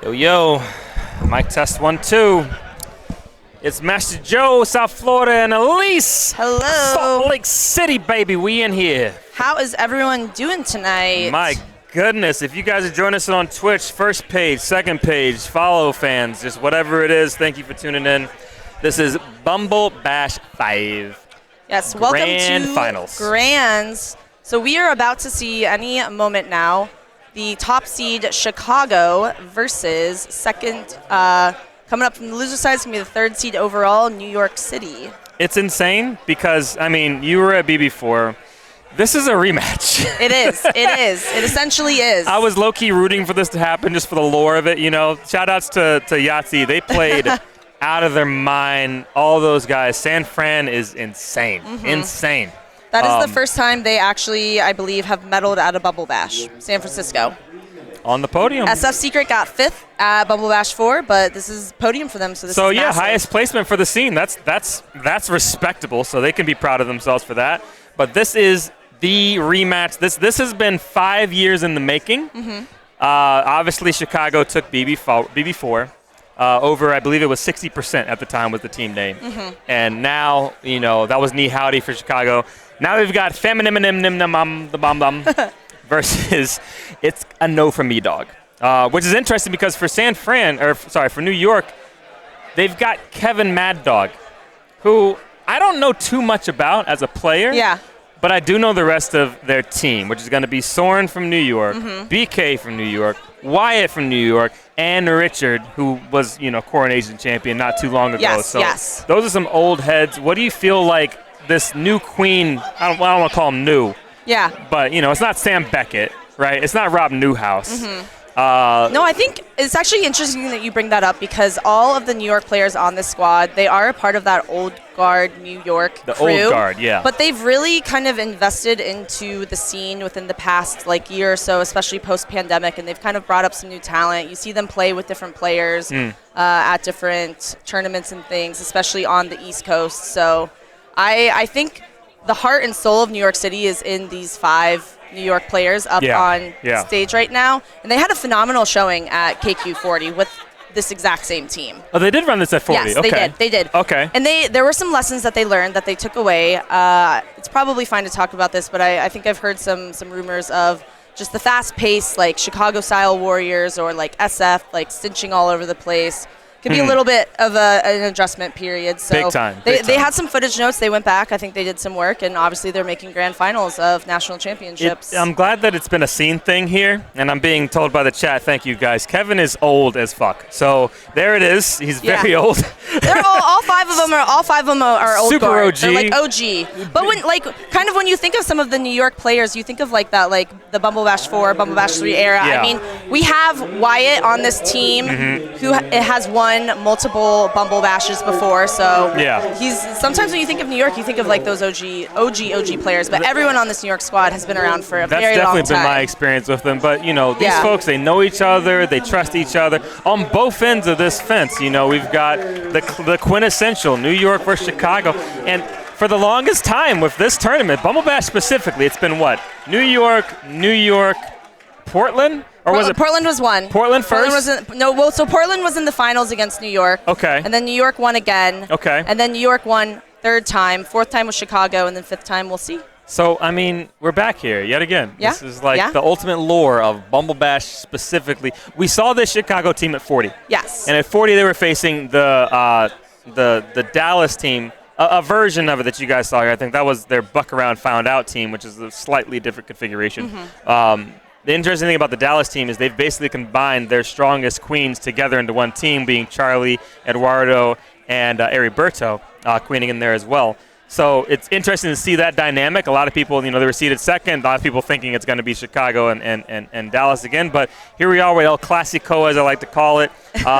Yo, yo, mic test 1, 2. It's Master Joe, South Florida, and Elise. Hello. Salt Lake City, baby. We in here. How is everyone doing tonight? My goodness, if you guys are joining us on Twitch, first page, second page, follow fans, just whatever it is, thank you for tuning in. This is Bumble Bash 5. Yes, welcome Grand to Finals. Grands. So we are about to see any moment now the top seed Chicago versus second, coming up from the loser side, it's going to be the third seed overall, New York City. It's insane because, I mean, you were at BB5. This is a rematch. It is. It is. It essentially is. I was low-key rooting for this to happen just for the lore of it, you know. Shout-outs to Yahtzee. They played out of their mind. All those guys. San Fran is insane. Mm-hmm. Insane. That is the first time they actually, I believe, have medaled at a Bumble Bash. San Francisco. On the podium. SF Secret got 5th at Bumble Bash 4, but this is podium for them, so this is massive. Highest placement for the scene. That's respectable, so they can be proud of themselves for that. But this is the rematch. This has been 5 years in the making. Mm-hmm. Obviously, Chicago took BB4 over, I believe it was 60% at the time was the team name. Mm-hmm. And now, you know, that was knee howdy for Chicago. Now we've got Famininomenon, the bomb versus it's a no from me, dawg. Which is interesting because for for New York, they've got Kevin Mad Dog, who I don't know too much about as a player. Yeah. But I do know the rest of their team, which is going to be Soren from New York, BK from New York, Wyatt from New York, and Richard, who was, you know, Coronation champion not too long ago. Yes. Those are some old heads. What do you feel like this new queen, I don't want to call him new. Yeah. But, you know, it's not Sam Beckett, right? It's not Rob Newhouse. No, I think it's actually interesting that you bring that up because all of the New York players on this squad, they are a part of that old guard New York crew. The old guard, yeah. But they've really kind of invested into the scene within the past year or so, especially post-pandemic, and they've kind of brought up some new talent. You see them play with different players at different tournaments and things, especially on the East Coast. So I think the heart and soul of New York City is in these 5 New York players up on stage right now. And they had a phenomenal showing at KQ40 with this exact same team. Oh, they did run this at 40? Yes, okay. they did. Okay. And there were some lessons that they learned that they took away. It's probably fine to talk about this, but I think I've heard some rumors of just the fast pace, like Chicago-style Warriors or like SF, like cinching all over the place. Could be a little bit of an adjustment period. So Big time. They had some footage notes. They went back. I think they did some work, and obviously they're making grand finals of national championships. I'm glad that it's been a scene thing here, and I'm being told by the chat, thank you guys, Kevin is old as fuck. So there it is. He's very old. They're all 5 of them are old Super guard. OG. They're like OG. But when you think of some of the New York players, you think of like that, like the Bumble Bash 4, Bumble Bash 3 era. Yeah. I mean, we have Wyatt on this team who has won multiple Bumble Bashes before. So he's sometimes when you think of New York, you think of like those OG players. But everyone on this New York squad has been around for a very long time. That's definitely been my experience with them. But, you know, these folks, they know each other. They trust each other. On both ends of this fence, you know, we've got the quintessential New York versus Chicago. And for the longest time with this tournament, Bumble Bash specifically, it's been what? New York, Portland? Or was it Portland was one. Portland first? So Portland was in the finals against New York. Okay. And then New York won again. Okay. And then New York won 3rd time. 4th time was Chicago, and then 5th time we'll see. So, I mean, we're back here yet again. Yeah. This is like the ultimate lore of Bumble Bash specifically. We saw this Chicago team at 40. Yes. And at 40, they were facing the Dallas team, a version of it that you guys saw here. I think that was their Buck Around Found Out team, which is a slightly different configuration. The interesting thing about the Dallas team is they've basically combined their strongest queens together into one team, being Charlie, Eduardo, and Heriberto queening in there as well. So it's interesting to see that dynamic. A lot of people, you know, they were seeded second. A lot of people thinking it's going to be Chicago and Dallas again. But here we are with El Clasico, as I like to call it.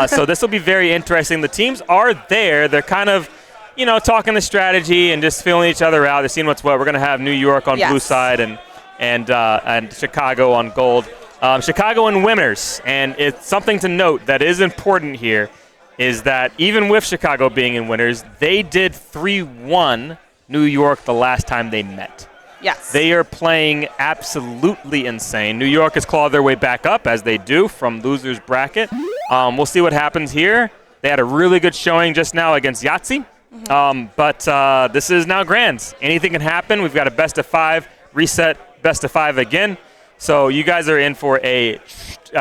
So this will be very interesting. The teams are there. They're kind of, you know, talking the strategy and just feeling each other out. They're seeing what's what. We're going to have New York on blue side and Chicago on gold. Chicago in winners, and it's something to note that is important here is that even with Chicago being in winners, they did 3-1 New York the last time they met. Yes. They are playing absolutely insane. New York has clawed their way back up, as they do, from losers bracket. We'll see what happens here. They had a really good showing just now against Yahtzee. But this is now Grands. Anything can happen. We've got a best of 5, reset, best of 5 again. So you guys are in for a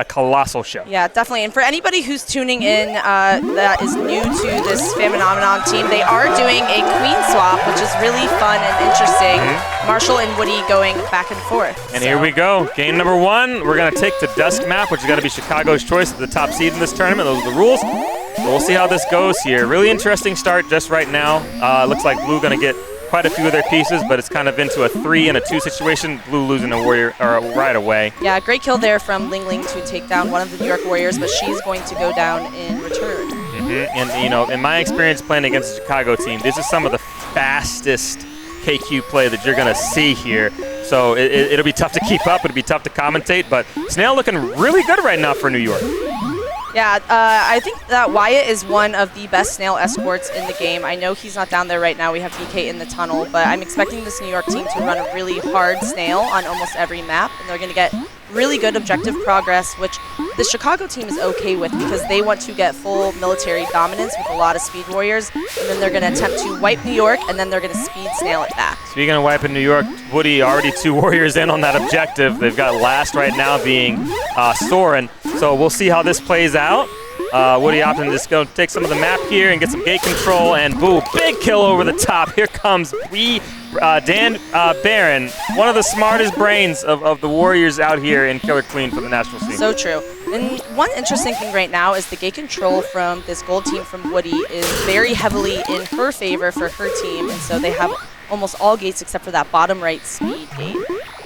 colossal show. Yeah, definitely. And for anybody who's tuning in that is new to this Famininomenon team, they are doing a queen swap, which is really fun and interesting. Marshall and Woody going back and forth. And here we go. Game number 1. We're going to take the Dusk map, which is going to be Chicago's choice of the top seed in this tournament. Those are the rules. So we'll see how this goes here. Really interesting start just right now. Looks like Blue going to get quite a few of their pieces, but it's kind of into a 3 and a 2 situation. Blue losing a warrior right away. Yeah, great kill there from Ling Ling to take down one of the New York Warriors, but she's going to go down in return. And, you know, in my experience playing against the Chicago team, this is some of the fastest KQ play that you're going to see here. So it'll be tough to keep up. It'll be tough to commentate, but Snail looking really good right now for New York. Yeah, I think that Wyatt is one of the best Snail escorts in the game. I know he's not down there right now. We have BK in the tunnel, but I'm expecting this New York team to run a really hard Snail on almost every map, and they're going to get really good objective progress, which the Chicago team is okay with because they want to get full military dominance with a lot of speed warriors, and then they're going to attempt to wipe New York, and then they're going to speed Snail it back. Speaking of wiping New York, Woody already 2 warriors in on that objective. They've got last right now being Soren. So we'll see how this plays out. Woody opting to just go take some of the map here and get some gate control, and boom, big kill over the top. Here comes Dan Barron, one of the smartest brains of the Warriors out here in Killer Queen for the national scene. So true. And one interesting thing right now is the gate control from this gold team from Woody is very heavily in her favor for her team, and so they have almost all gates except for that bottom right speed gate.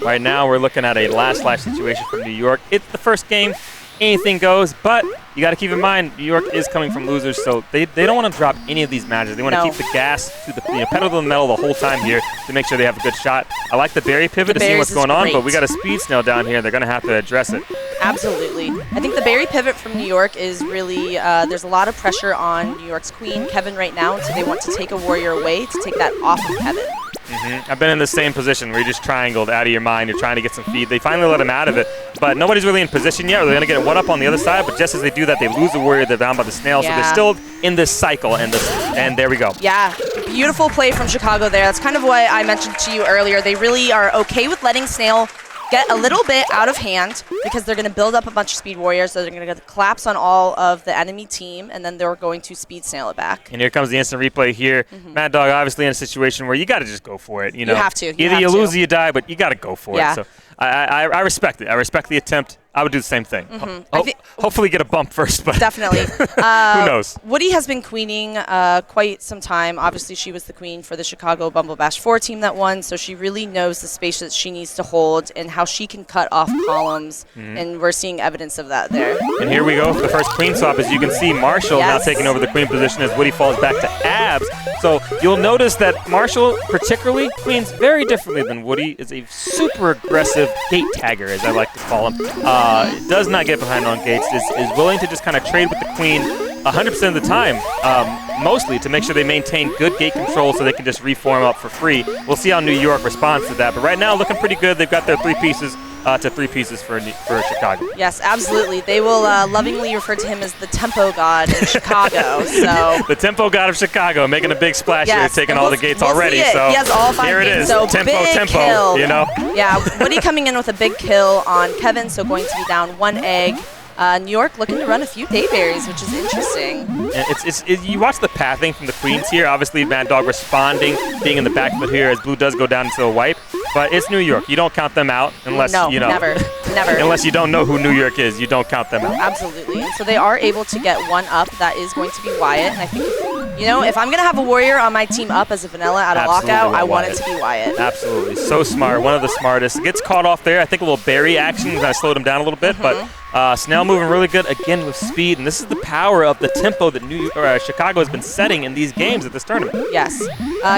Right now we're looking at a last life situation from New York. It's the first game. Anything goes, but you got to keep in mind New York is coming from losers, so they don't want to drop any of these matches. They want to keep the gas to the pedal to the metal the whole time here to make sure they have a good shot. I like the berry pivot to see what's going on, but we got a speed Snail down here. They're going to have to address it. Absolutely. I think the berry pivot from New York is really, there's a lot of pressure on New York's queen, Kevin, right now, so they want to take a warrior away to take that off of Kevin. I've been in the same position where you're just triangled out of your mind. You're trying to get some feed. They finally let him out of it, but nobody's really in position yet. They're going to get one up on the other side, but just as they do that, they lose the warrior. They're down by the Snail, so they're still in this cycle, and there we go. Yeah, beautiful play from Chicago there. That's kind of what I mentioned to you earlier. They really are okay with letting Snail get a little bit out of hand because they're going to build up a bunch of speed warriors, so they're going to collapse on all of the enemy team, and then they're going to speed Snail it back. And here comes the instant replay here. Mad Dog obviously in a situation where you got to just go for it. You know, you have to. Either you lose or you die, but you got to go for it. So I respect it. I respect the attempt. I would do the same thing. Hopefully get a bump first, but definitely. Who knows? Woody has been queening quite some time. Obviously, she was the queen for the Chicago Bumble Bash 4 team that won, so she really knows the space that she needs to hold and how she can cut off columns, and we're seeing evidence of that there. And here we go for the first queen swap. As you can see, Marshall now taking over the queen position as Woody falls back to Abs. So you'll notice that Marshall, particularly, queens very differently than Woody, is a super aggressive gate tagger, as I like to call him. Does not get behind on gates, is willing to just kind of trade with the queen 100% of the time, mostly to make sure they maintain good gate control so they can just reform up for free. We'll see how New York responds to that, but right now looking pretty good. They've got their 3 pieces to 3 pieces for Chicago. Yes, absolutely. They will lovingly refer to him as the tempo god in Chicago. So the tempo god of Chicago, making a big splash here, taking all the gates already. So he has all 5 here it gates, is. so Tempo, kill. you know. Yeah, Woody coming in with a big kill on Kevin, so going to be down 1 egg. New York looking to run a few dayberries, which is interesting. You watch the pathing from the queens here. Obviously, Mad Dog responding, being in the back foot here as Blue does go down into a wipe. But it's New York. You don't count them out unless you know. Never. Unless you don't know who New York is, you don't count them out. Absolutely. And so they are able to get 1 up. That is going to be Wyatt. And I think, if I'm going to have a warrior on my team up as a vanilla out of lockout, I want it to be Wyatt. Absolutely. So smart. One of the smartest. Gets caught off there. I think a little berry action kind of slowed him down a little bit, but Snail moving really good again with speed, and this is the power of the tempo that Chicago has been setting in these games at this tournament. Yes.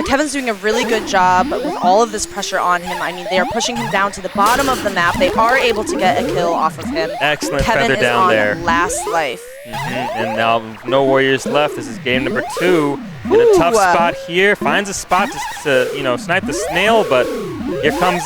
Kevin's doing a really good job with all of this pressure on him. I mean, they are pushing him down to the bottom of the map. They are able to get a kill off of him. Excellent Kevin feather down there. Kevin is on last life. And now no warriors left. This is game number 2. In a tough spot here. Finds a spot to snipe the Snail, but here comes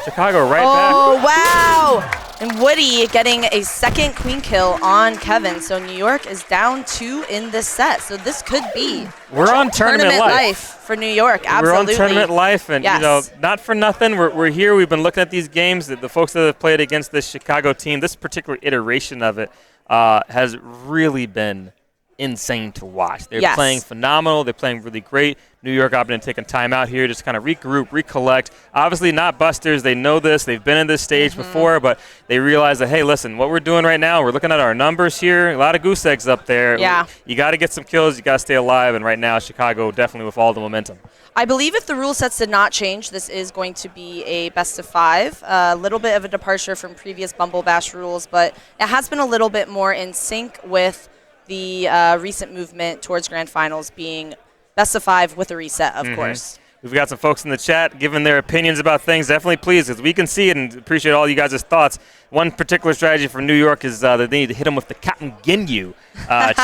Chicago right back. Oh, wow. And Woody getting a second queen kill on Kevin. So New York is down 2 in this set. So this could be we're on tournament life for New York. Absolutely. We're on tournament life, and yes. Not for nothing. We're here. We've been looking at these games. The folks that have played against this Chicago team, this particular iteration of it has really been insane to watch. They're playing phenomenal. They're playing really great. New York opting to take a time out here, just kind of regroup, recollect. Obviously not busters. They know this. They've been in this stage before, but they realize that, hey, listen, what we're doing right now, we're looking at our numbers here. A lot of goose eggs up there. Yeah. You got to get some kills. You got to stay alive. And right now, Chicago definitely with all the momentum. I believe if the rule sets did not change, this is going to be a best of 5. A little bit of a departure from previous Bumble Bash rules, but it has been a little bit more in sync with the recent movement towards grand finals being best of 5 with a reset, of course. We've got some folks in the chat giving their opinions about things. Definitely please, because we can see it and appreciate all you guys' thoughts. One particular strategy for New York is that they need to hit them with the Cotton Ginyu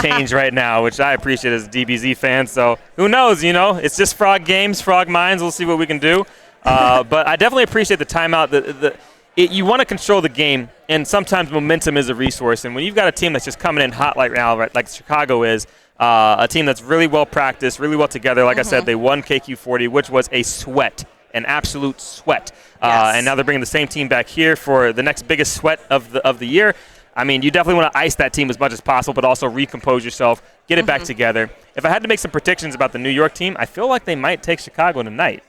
change right now, which I appreciate as a DBZ fan. So who knows, it's just frog games, frog minds. We'll see what we can do. But I definitely appreciate the timeout. You want to control the game, and sometimes momentum is a resource. And when you've got a team that's just coming in hot right now, right, like Chicago is, a team that's really well practiced, really well together. Like I said, they won KQ40, which was a sweat, an absolute sweat. And now they're bringing the same team back here for the next biggest sweat of the year. I mean, you definitely want to ice that team as much as possible, but also recompose yourself, get it back together. If I had to make some predictions about the New York team, I feel like they might take Chicago tonight.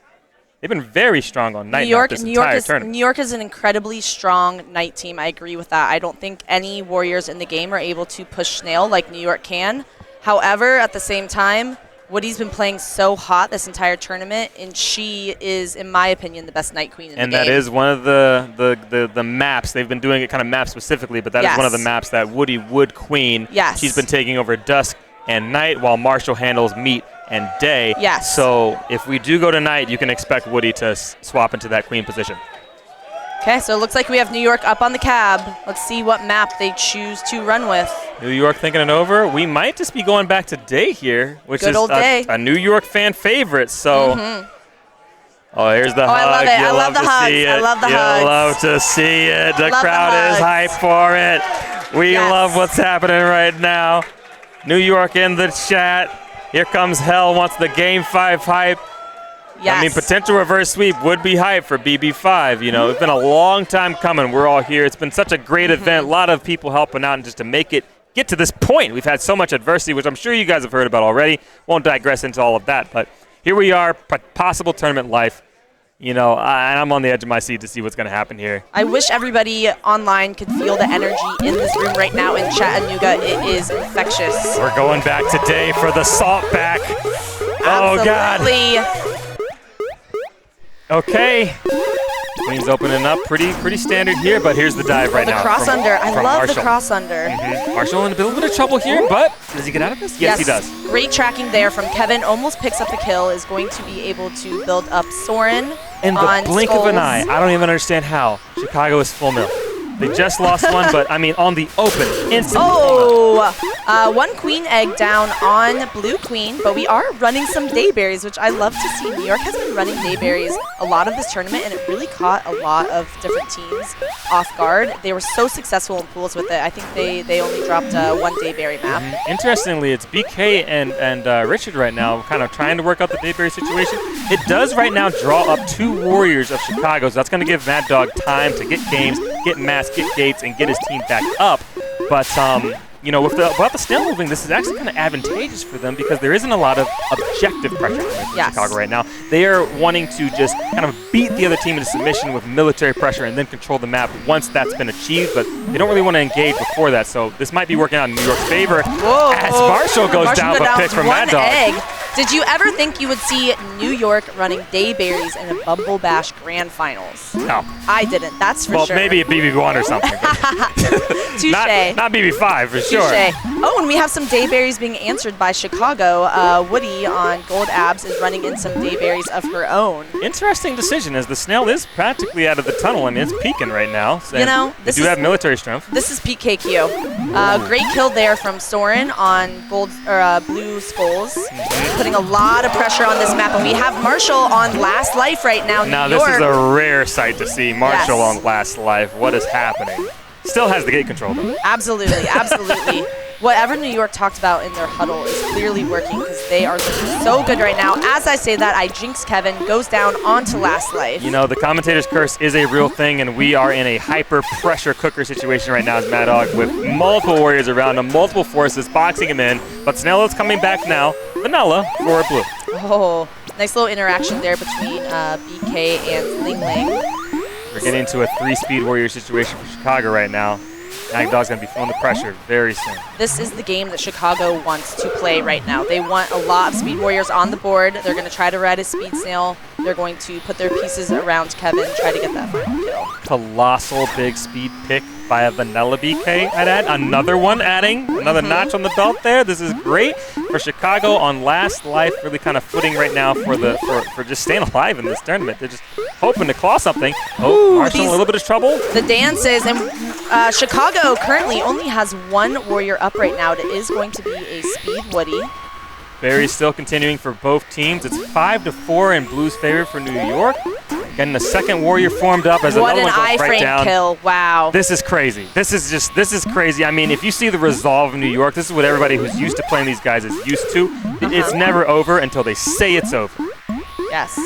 They've been very strong on night this entire tournament. New York is an incredibly strong night team. I agree with that. I don't think any Warriors in the game are able to push Snail like New York can. However, at the same time, Woody's been playing so hot this entire tournament, and she is, in my opinion, the best night queen in the game. And that is one of the maps. They've been doing it kind of map specifically, but that is one of the maps that Woody would queen. Yes. She's been taking over dusk and night while Marshall handles meat and day. Yes. So if we do go tonight, you can expect Woody to swap into that queen position. Okay, so it looks like we have New York up on the cab. Let's see what map they choose to run with. New York thinking it over. We might just be going back to day here, which Good is old day. A New York fan favorite. So, oh, here's the hug. I love it. I love the hugs. I love the hugs. You love to see it. The crowd is hyped for it. We love what's happening right now. New York in the chat. Here comes Hell, wants the Game 5 hype. Yes. I mean, potential reverse sweep would be hype for BB5. It's been a long time coming. We're all here. It's been such a great event. A lot of people helping out and just to make it get to this point. We've had so much adversity, which I'm sure you guys have heard about already. Won't digress into all of that. But here we are, possible tournament life. And I'm on the edge of my seat to see what's going to happen here. I wish everybody online could feel the energy in this room right now in Chattanooga. It is infectious. We're going back today for the salt back. Oh, God. Okay. Queen's opening up pretty standard here, but here's the dive right now. The cross under. I love Marshall. the cross under. Marshall in a little bit of trouble here, but does he get out of this? Yes, he does. Great tracking there from Kevin. Almost picks up the kill. Is going to be able to build up Soren. In the blink of an eye. I don't even understand how. Chicago is full mill. They just lost one, but I mean on the open, instant. One queen egg down on blue queen, but we are running some dayberries, which I love to see. New York has been running dayberries a lot of this tournament, and it really caught a lot of different teams off guard. They were so successful in pools with it. I think they only dropped one dayberry map. Interestingly, it's BK and Richard right now kind of trying to work out the dayberry situation. It does right now draw up 2 Warriors of Chicago, so that's going to give Mad Dog time to get games, get mass, get gates, and get his team back up. But without the Snail moving, this is actually kind of advantageous for them because there isn't a lot of objective pressure from Chicago right now. They are wanting to just kind of beat the other team into submission with military pressure and then control the map once that's been achieved, but they don't really want to engage before that. So this might be working out in New York's favor as Marshall goes down with a pick from Mad Dog. Egg. Did you ever think you would see New York running dayberries in a Bumble Bash Grand Finals? No. I didn't, that's for sure. Well, maybe a BB1 or something. Touche. Not BB5 for sure. Touche. Oh, and we have some dayberries being answered by Chicago. Woody on Gold Abs is running in some dayberries of her own. Interesting decision as the Snail is practically out of the tunnel. I mean, it's peaking right now. They do have military strength. This is peak KQ. Great kill there from Soren on blue skulls. Putting a lot of pressure on this map, and we have Marshall on last life right now. Now this is a rare sight to see Marshall on last life. What is happening? Still has the gate control, though. Absolutely, absolutely. Whatever New York talked about in their huddle is clearly working because they are looking so good right now. As I say that, I jinx Kevin, goes down onto last life. You know, the commentator's curse is a real thing, and we are in a hyper-pressure cooker situation right now as Mad Dog with multiple warriors around him, multiple forces boxing him in. But Snailow's coming back now. Vanilla for blue. Oh, nice little interaction there between BK and Ling Ling. We're getting into a 3-speed warrior situation for Chicago right now. Mad Dog's going to be feeling the pressure very soon. This is the game that Chicago wants to play right now. They want a lot of speed warriors on the board. They're going to try to ride a speed snail. They're going to put their pieces around Kevin, try to get that final kill. Colossal big speed pick by a Vanilla BK, I'd add. Another one adding, another notch on the belt there. This is great for Chicago on last life, really kind of footing right now for just staying alive in this tournament. They're just hoping to claw something. Oh, Marshall in a little bit of trouble. The dances, and Chicago currently only has one warrior up right now. It is going to be a speed Woody. Barry's still continuing for both teams. It's 5-4 in Blue's favor for New York. Getting the second warrior formed up as what another one goes right down. What an iframe kill! Wow. This is crazy. This is crazy. I mean, if you see the resolve of New York, this is what everybody who's used to playing these guys is used to. It's never over until they say it's over. Yes.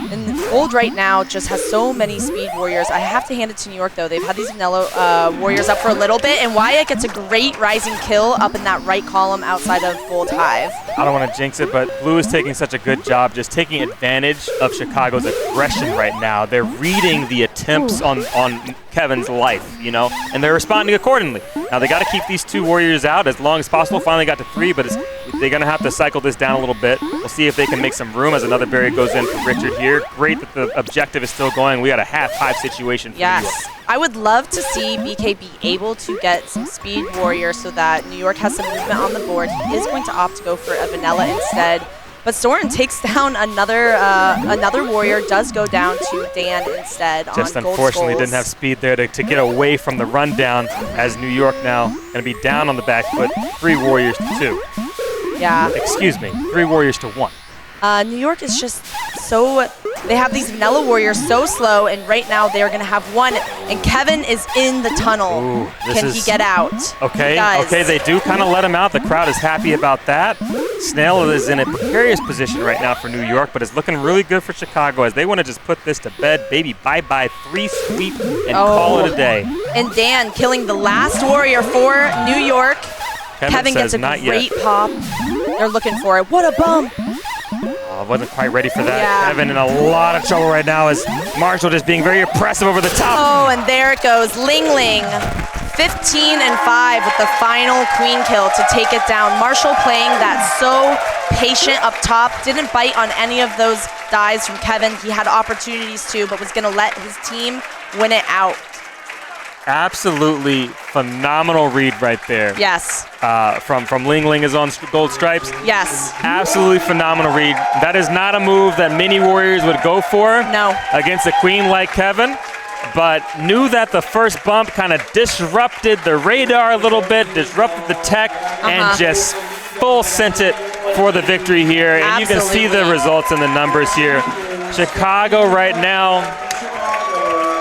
And Gold right now just has so many speed warriors. I have to hand it to New York, though. They've had these vanilla warriors up for a little bit, and Wyatt gets a great rising kill up in that right column outside of Gold Hive. I don't want to jinx it, but Blue is taking such a good job just taking advantage of Chicago's aggression right now. They're reading the attempts on Kevin's life, you know, and they're responding accordingly. Now, they got to keep these two warriors out as long as possible. Finally got to 3, but they're going to have to cycle this down a little bit. We'll see if they can make some room as another barrier goes in for Richard here. Great that the objective is still going. We got a half-hive situation for New York. I would love to see BK be able to get some speed warrior so that New York has some movement on the board. He is going to opt to go for a vanilla instead. But Soren takes down another warrior, does go down to Dan instead. Just on unfortunately didn't have speed there to get away from the rundown as New York now going to be down on the back foot. 3 warriors to 2. Yeah. Excuse me, 3 warriors to 1. New York is just so, they have these vanilla warriors so slow, and right now they're going to have 1, and Kevin is in the tunnel. Ooh, Can he get out? Okay, they do kind of let him out. The crowd is happy about that. Snail is in a precarious position right now for New York, but it's looking really good for Chicago as they want to just put this to bed. Baby, bye-bye, 3 sweep, and call it a day. And Dan killing the last warrior for New York. Kevin gets a great pop. They're looking for it. What a bump. Wasn't quite ready for that. Kevin in a lot of trouble right now as Marshall just being very impressive over the top. Oh, and there it goes. Ling Ling, 15 and 5 with the final queen kill to take it down. Marshall playing that so patient up top. Didn't bite on any of those dives from Kevin. He had opportunities to, but was going to let his team win it out. Absolutely phenomenal read right there. Yes. From Ling Ling is on gold stripes. Yes. Absolutely phenomenal read. That is not a move that many warriors would go for. No. Against a queen like Kevin, but knew that the first bump kind of disrupted the radar a little bit, disrupted the tech, and just full sent it for the victory here. And you can see the results in the numbers here. Chicago right now,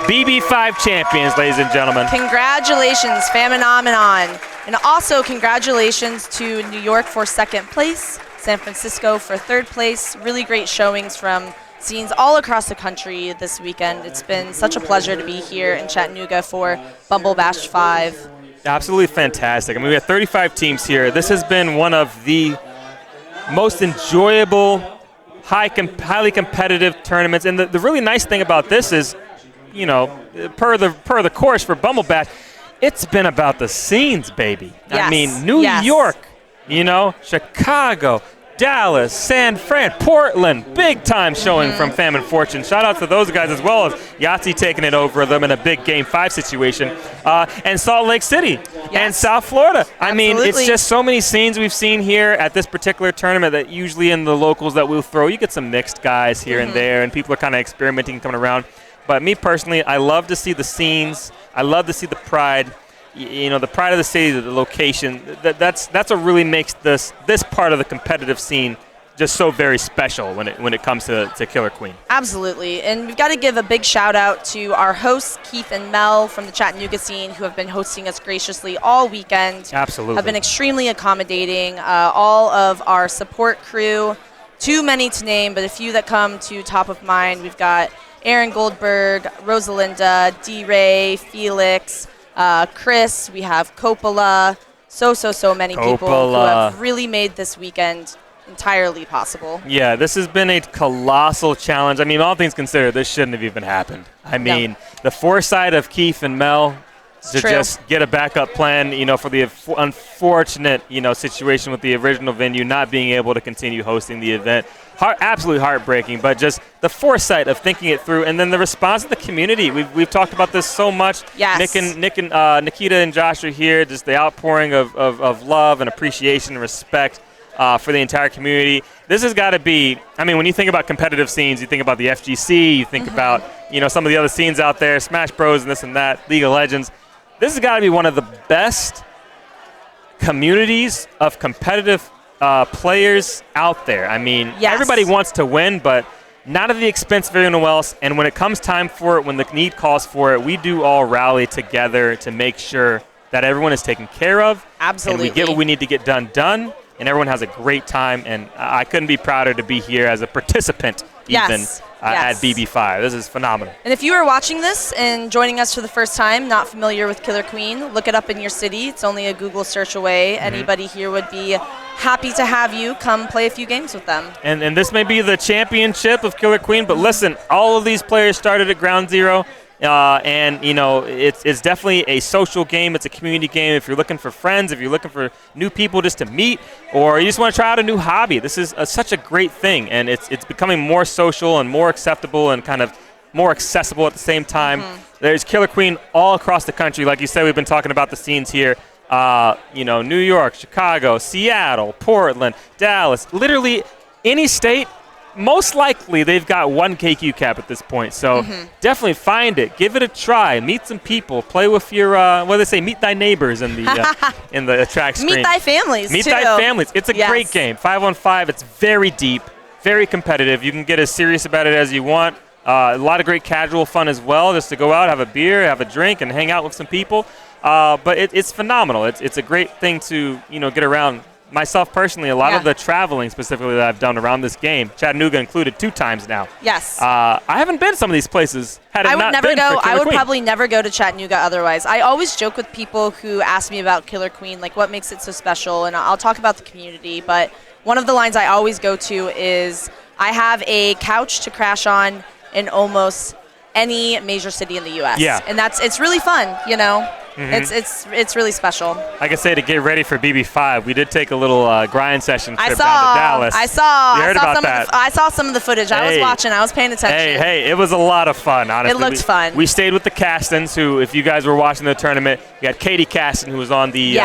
BB5 champions, ladies and gentlemen. Congratulations, Famininomenon. And also congratulations to New York for 2nd place, San Francisco for 3rd place. Really great showings from scenes all across the country this weekend. It's been such a pleasure to be here in Chattanooga for Bumble Bash 5. Absolutely fantastic. I mean, we have 35 teams here. This has been one of the most enjoyable, highly competitive tournaments. And the really nice thing about this is, you know, per the course for Bumble Bash, it's been about the scenes, baby. Yes. I mean, New York, you know, Chicago, Dallas, San Fran, Portland, big time showing from Fam and Fortune. Shout out to those guys as well as Yahtzee taking it over them in a big Game 5 situation. And Salt Lake City and South Florida. I mean, it's just so many scenes we've seen here at this particular tournament that usually in the locals that we'll throw, you get some mixed guys here and there, and people are kind of experimenting and coming around. But me personally, I love to see the scenes. I love to see the pride. You know, the pride of the city, the location. That's what really makes this part of the competitive scene just so very special when it comes to Killer Queen. Absolutely. And we've got to give a big shout out to our hosts, Keith and Mel from the Chattanooga scene, who have been hosting us graciously all weekend. Absolutely. Have been extremely accommodating. All of our support crew, too many to name, but a few that come to top of mind. We've got Aaron Goldberg, Rosalinda, D-Ray, Felix, Chris. We have Coppola. So many people who have really made this weekend entirely possible. Yeah, this has been a colossal challenge. I mean, all things considered, this shouldn't have even happened. I mean, the foresight of Keith and Mel to just get a backup plan, for the unfortunate, situation with the original venue not being able to continue hosting the event. Absolutely heartbreaking, but just the foresight of thinking it through, and then the response of the community. We've talked about this so much. Yes. Nikita and Josh are here. Just the outpouring of love and appreciation and respect for the entire community. This has got to be, I mean, when you think about competitive scenes, you think about the FGC, you think about, some of the other scenes out there, Smash Bros and this and that, League of Legends. This has got to be one of the best communities of competitive players out there. I mean, everybody wants to win, but not at the expense of everyone else. And when it comes time for it, when the need calls for it, we do all rally together to make sure that everyone is taken care of. Absolutely. And we get what we need to get done. And everyone has a great time, and I couldn't be prouder to be here as a participant at BB5. This is phenomenal. And if you are watching this and joining us for the first time, not familiar with Killer Queen, look it up in your city. It's only a Google search away. Anybody here would be happy to have you come play a few games with them. And this may be the championship of Killer Queen, but listen, all of these players started at ground zero. And it's definitely a social game. It's a community game. If you're looking for friends, if you're looking for new people just to meet, or you just want to try out a new hobby, this is such a great thing. And it's becoming more social and more acceptable and kind of more accessible at the same time. There's Killer Queen all across the country. Like you said, we've been talking about the scenes here. New York, Chicago, Seattle, Portland, Dallas, literally any state. Most likely they've got one KQ cap at this point, so definitely find it, give it a try, meet some people, play with your what do they say, meet thy neighbors in the track screen. Meet thy families. Meet thy families. It's a great game. 5-on-5. It's very deep, very competitive. You can get as serious about it as you want. A lot of great casual fun as well, just to go out, have a beer, have a drink, and hang out with some people. But it's phenomenal. It's a great thing to get around. Myself personally, a lot of the traveling specifically that I've done around this game, Chattanooga included 2 times now. Yes. I haven't been to some of these places. I would probably never go to Chattanooga otherwise. I always joke with people who ask me about Killer Queen, like what makes it so special, and I'll talk about the community, but one of the lines I always go to is, I have a couch to crash on in almost any major city in the U.S. Yeah. And it's really fun, It's really special. Like I say, to get ready for BB5, we did take a little grind session trip down to Dallas. I saw. You heard about that? I saw some of the footage. I was watching. I was paying attention. Hey, it was a lot of fun, honestly. It looked fun. We stayed with the Castons, who, if you guys were watching the tournament, you had Katie Caston, who was on the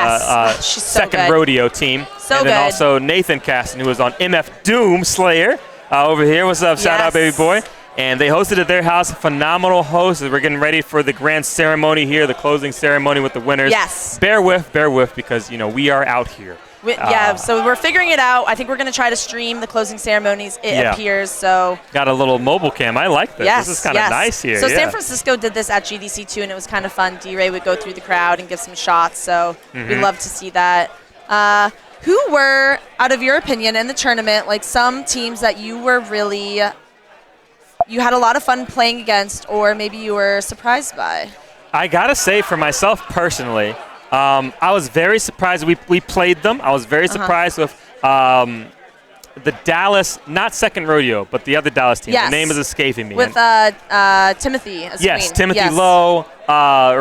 second rodeo team. And then also Nathan Caston, who was on MF Doom Slayer over here. What's up? Shout out, baby boy. And they hosted at their house. Phenomenal hosts. We're getting ready for the grand ceremony here, the closing ceremony with the winners. Yes. Bear with, because, we are out here. So we're figuring it out. I think we're going to try to stream the closing ceremonies, it appears. So got a little mobile cam. I like this. Yes, this is kind of nice here. So San Francisco did this at GDC too, and it was kind of fun. D-Ray would go through the crowd and give some shots. So we'd love to see that. Who were, out of your opinion, in the tournament, like some teams that you were really... you had a lot of fun playing against, or maybe you were surprised by? I got to say, for myself personally, I was very surprised. We played them. I was very surprised with the Dallas, not second rodeo, but the other Dallas team. Yes. The name is escaping me. With Timothy as queen. Timothy Lowe,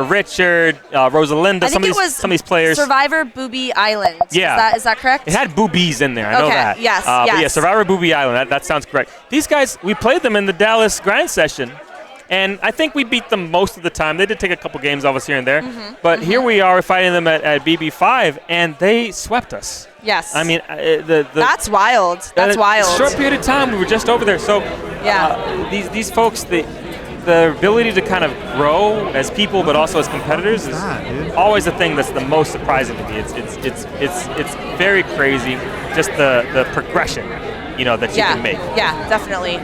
Richard, Rosalinda, some of these players. Survivor Booby Island. Yeah. Is that correct? It had boobies in there. I know that. Yes. But yeah, Survivor Booby Island. That sounds correct. These guys, we played them in the Dallas grind session, and I think we beat them most of the time. They did take a couple games off us here and there. But here we are fighting them at BB5, and they swept us. Yes. I mean, that's wild. That's wild. Short period of time, we were just over there. So yeah, these folks, the ability to kind of grow as people, but also as competitors, is always the thing that's the most surprising to me. It's very crazy, just the progression, that you can make. Yeah, definitely.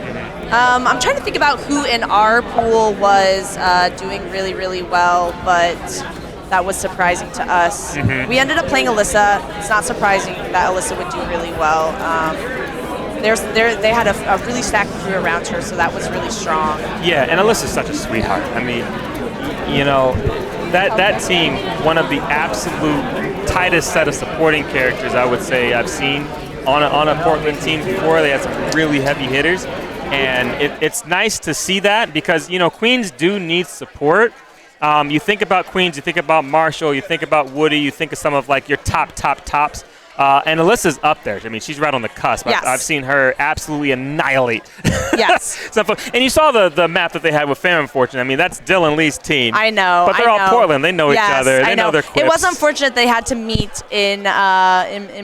I'm trying to think about who in our pool was doing really, really well, but that was surprising to us. We ended up playing Alyssa. It's not surprising that Alyssa would do really well. They had a really stacked crew around her, so that was really strong. Yeah, and Alyssa's such a sweetheart. I mean, that team, one of the absolute tightest set of supporting characters I would say I've seen on a Portland team before. They had some really heavy hitters, and it's nice to see that because, Queens do need support. You think about Queens, you think about Marshall, you think about Woody, you think of some of like your tops. And Alyssa's up there. I mean, she's right on the cusp. Yes. I've seen her absolutely annihilate. Yes. And you saw the map that they had with Famininomenon. I mean, that's Dylan Lee's team. I know. But they're all Portland. They know each other. They know their quips. It was unfortunate they had to meet in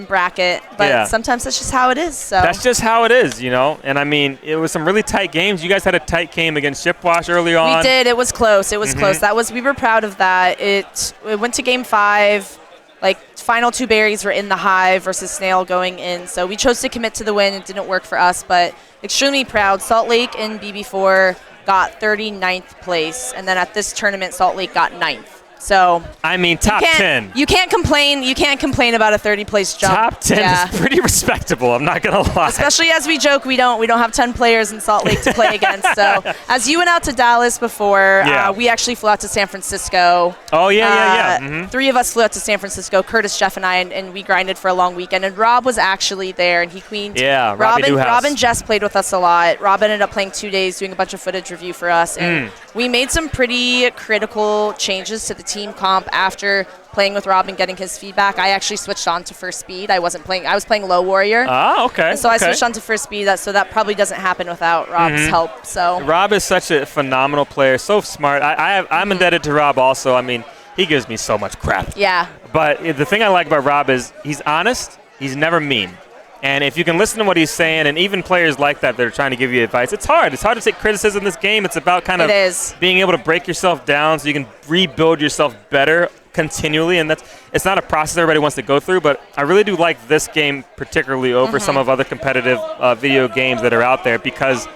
bracket, but sometimes that's just how it is. So that's just how it is, And I mean, it was some really tight games. You guys had a tight game against Shipwash early on. We did. It was close. We were proud of that. It went to game 5. Like, final 2 berries were in the Hive versus Snail going in. So we chose to commit to the win. It didn't work for us, but extremely proud. Salt Lake in BB4 got 39th place. And then at this tournament, Salt Lake got 9th. So I mean, top 10. You can't complain. You can't complain about a 30-place jump. Top 10 is pretty respectable. I'm not gonna lie. Especially as we joke, we don't have 10 players in Salt Lake to play against. So as you went out to Dallas before, we actually flew out to San Francisco. Oh yeah. 3 of us flew out to San Francisco. Curtis, Jeff, and I, and we grinded for a long weekend. And Rob was actually there, and he queened. Yeah, Rob and Jess played with us a lot. Rob ended up playing 2 days, doing a bunch of footage review for us, and we made some pretty critical changes to the team comp after playing with Rob and getting his feedback. I actually switched on to first speed. I was playing low warrior. Ah, okay. And so I switched on to first speed. So that probably doesn't happen without Rob's help. So Rob is such a phenomenal player, so smart. I'm indebted to Rob also. I mean, he gives me so much crap. Yeah. But the thing I like about Rob is he's honest. He's never mean. And if you can listen to what he's saying, and even players like that are trying to give you advice, it's hard. It's hard to take criticism in this game. It's about kind of being able to break yourself down so you can rebuild yourself better continually. And it's not a process everybody wants to go through, but I really do like this game particularly over some of other competitive video games that are out there because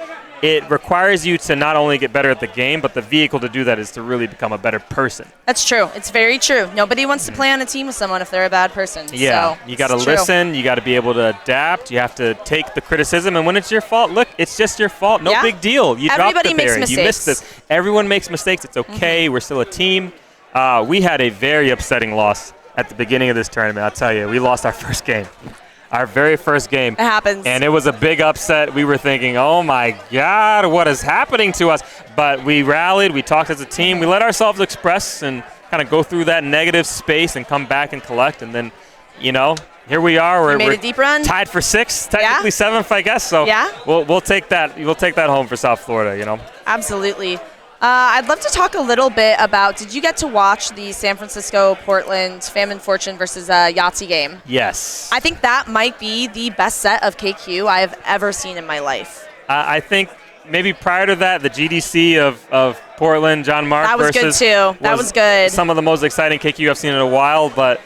it requires you to not only get better at the game, but the vehicle to do that is to really become a better person. That's true. It's very true. Nobody wants to play on a team with someone if they're a bad person. Yeah, so you got to listen. You got to be able to adapt. You have to take the criticism. And when it's your fault, look, it's just your fault. No big deal. You dropped the berry. You missed this. Everyone makes mistakes. It's okay. We're still a team. We had a very upsetting loss at the beginning of this tournament. I'll tell you, we lost our first game. Our very first game. It happens. And it was a big upset. We were thinking, oh my God, what is happening to us? But we rallied, we talked as a team, we let ourselves express and kind of go through that negative space and come back and collect. And then, here we are. We made a deep run. Tied for 6th, technically 7th, I guess. So we'll take that. We'll take that home for South Florida, Absolutely. I'd love to talk a little bit about, did you get to watch the San Francisco-Portland Famine Fortune versus Yahtzee game? Yes. I think that might be the best set of KQ I have ever seen in my life. I think maybe prior to that, the GDC of Portland, John Mark that was versus good too. That was good. Some of the most exciting KQ I've seen in a while, but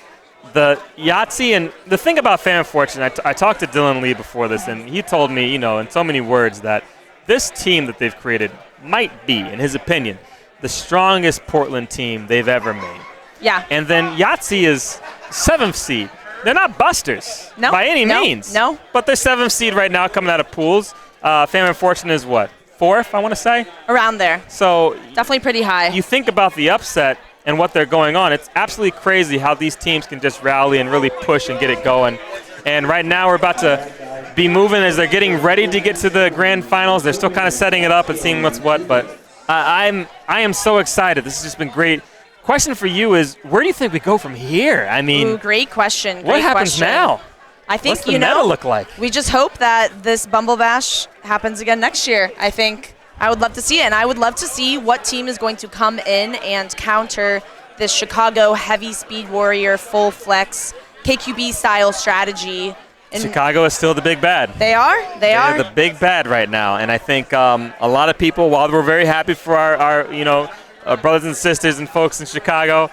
the Yahtzee, and the thing about Famine Fortune, I talked to Dylan Lee before this, and he told me, in so many words, that this team that they've created might be, in his opinion, the strongest Portland team they've ever made. Yeah. And then Yahtzee is 7th seed. They're not busters by any means. No. But they're 7th seed right now coming out of pools. Famine Fortune is what? 4th, I want to say? Around there. So definitely pretty high. You think about the upset and what they're going on. It's absolutely crazy how these teams can just rally and really push and get it going. And right now we're about to be moving as they're getting ready to get to the grand finals. They're still kind of setting it up and seeing what's what, but I am so excited. This has just been great. Question for you is, where do you think we go from here? I mean, great question. What happens now? I think, what's the meta look like? We just hope that this Bumble Bash happens again next year. I think I would love to see it, and I would love to see what team is going to come in and counter this Chicago heavy speed warrior full flex KQB style strategy And Chicago is still the big bad. They are. They are the big bad right now, and I think a lot of people, while we're very happy for our brothers and sisters and folks in Chicago,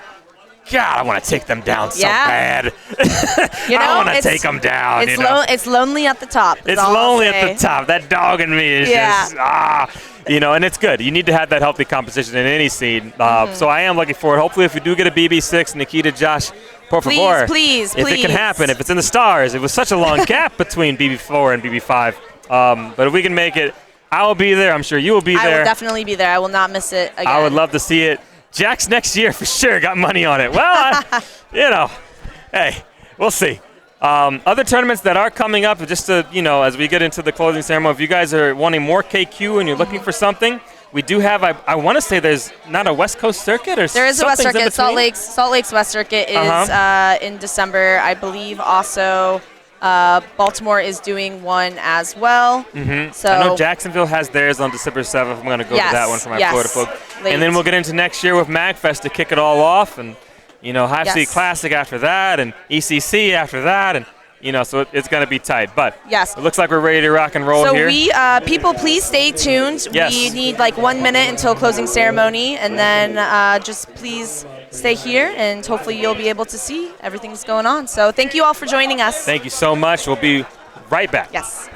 God, I want to take them down so bad. I want to take them down. It's lonely at the top. It's lonely at the top. That dog in me is just and it's good. You need to have that healthy competition in any seed. So I am looking forward. Hopefully, if we do get a BB6, Nikita, Josh, por favor, please, if it can happen, if it's in the stars. It was such a long gap between BB4 and BB5. But if we can make it, I will be there. I'm sure you will be there. I will definitely be there. I will not miss it again. I would love to see it. Jack's next year for sure. Got money on it. Well, hey, we'll see. Other tournaments that are coming up, just to, as we get into the closing ceremony, if you guys are wanting more KQ and you're looking for something, we do have, I want to say there's not a West Coast circuit or there is a West Circuit. Salt Lake's West Circuit is in December. I believe also Baltimore is doing one as well. So I know Jacksonville has theirs on December 7th. I'm going to go to that one for my Florida folk. And then we'll get into next year with MagFest to kick it all off. And, Hive City Classic after that and ECC after that. And, so it's going to be tight. But it looks like we're ready to rock and roll here. So people, please stay tuned. Yes. We need like 1 minute until closing ceremony. And then just please stay here, and hopefully you'll be able to see everything that's going on. So thank you all for joining us. Thank you so much. We'll be right back. Yes.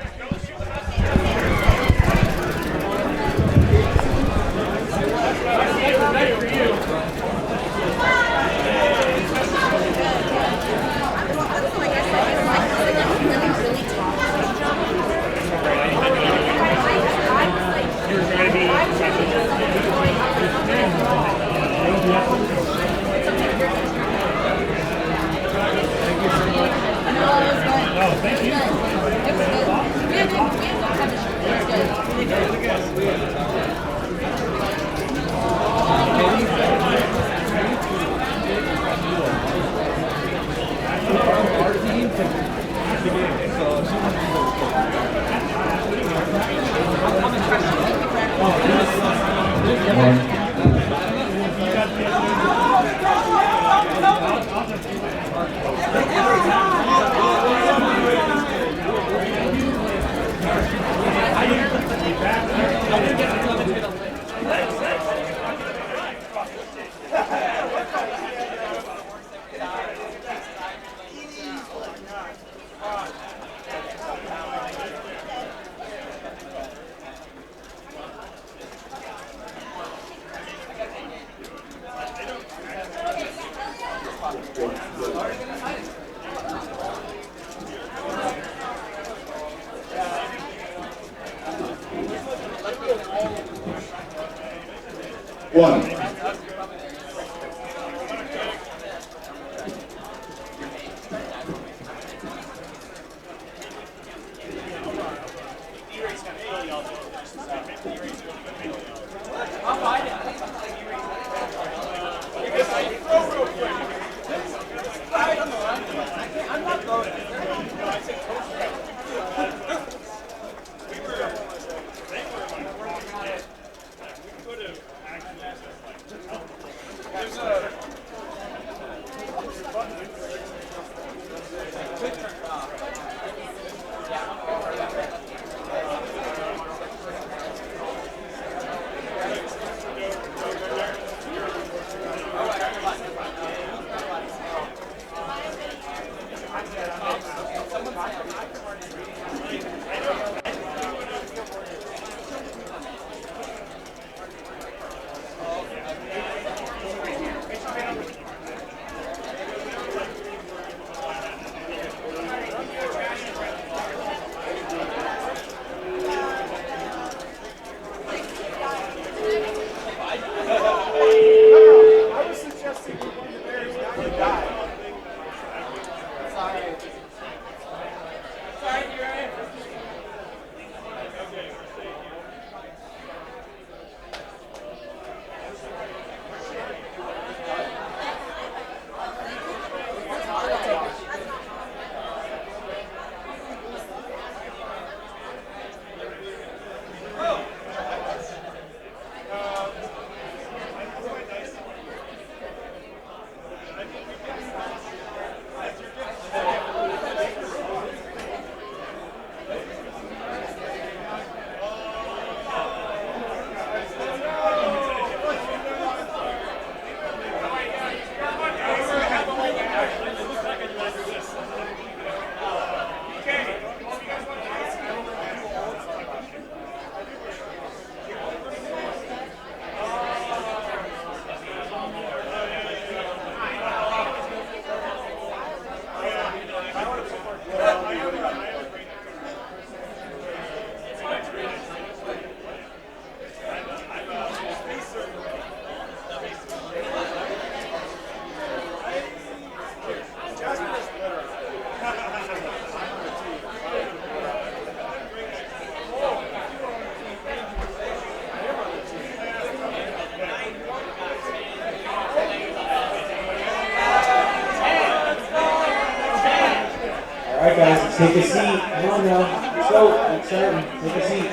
right, guys, take a seat. Come on now. Let's go. It's starting. Take a seat.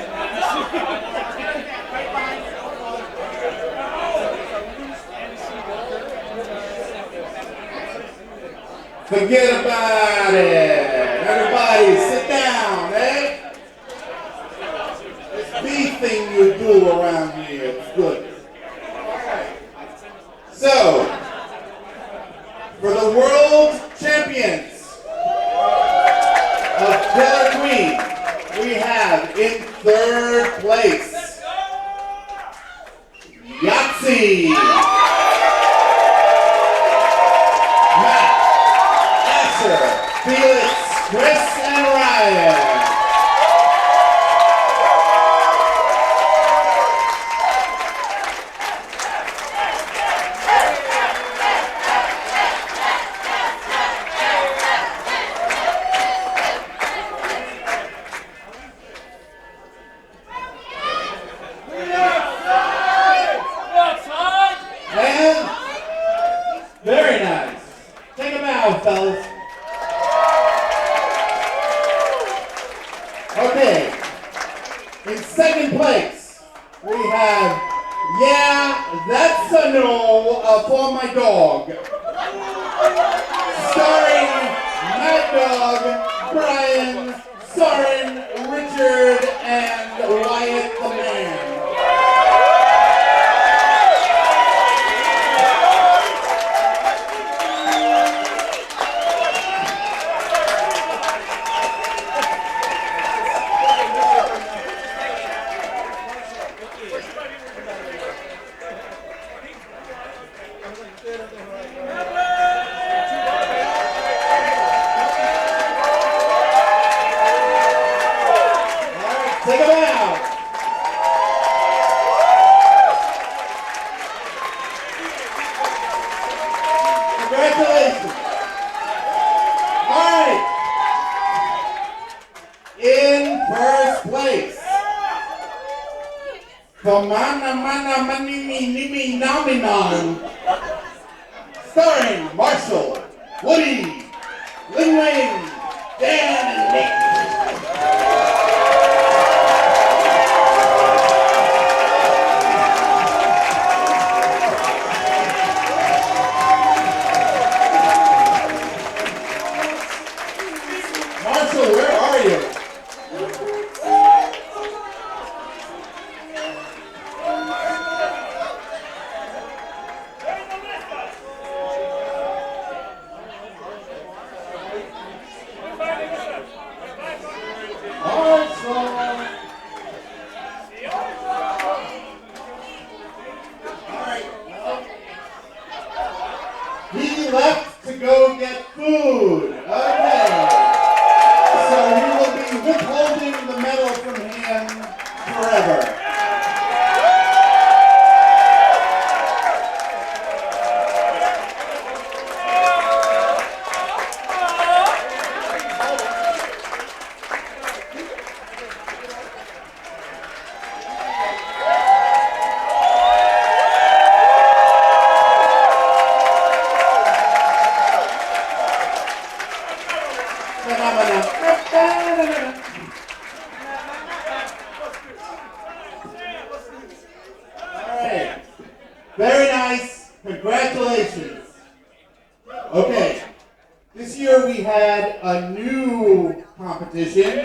Forget about it. Everybody, sit down, eh? It's the thing you do around here. It's good. So, for the world champions of Killer Queen, we have in third place, Yahtzee, Matt, Asher, Felix, Chris, and Ryan. And very nice. Take a bow, fellas. Okay. In second place, we have Yeah, That's a No for My Dog. Starring Mad Dog, Brian, Soren, Richard, and Wyatt the Man. Take a bow. Congratulations. All right. In first place, Famininomenon, starring Marshall, Woody, Lin Wayne, Dan, and Nick. Marshall, where are you? He left to go get food. Okay. So we will be withholding the medal from him forever. Alright. Very nice. Congratulations. Okay. This year we had a new competition.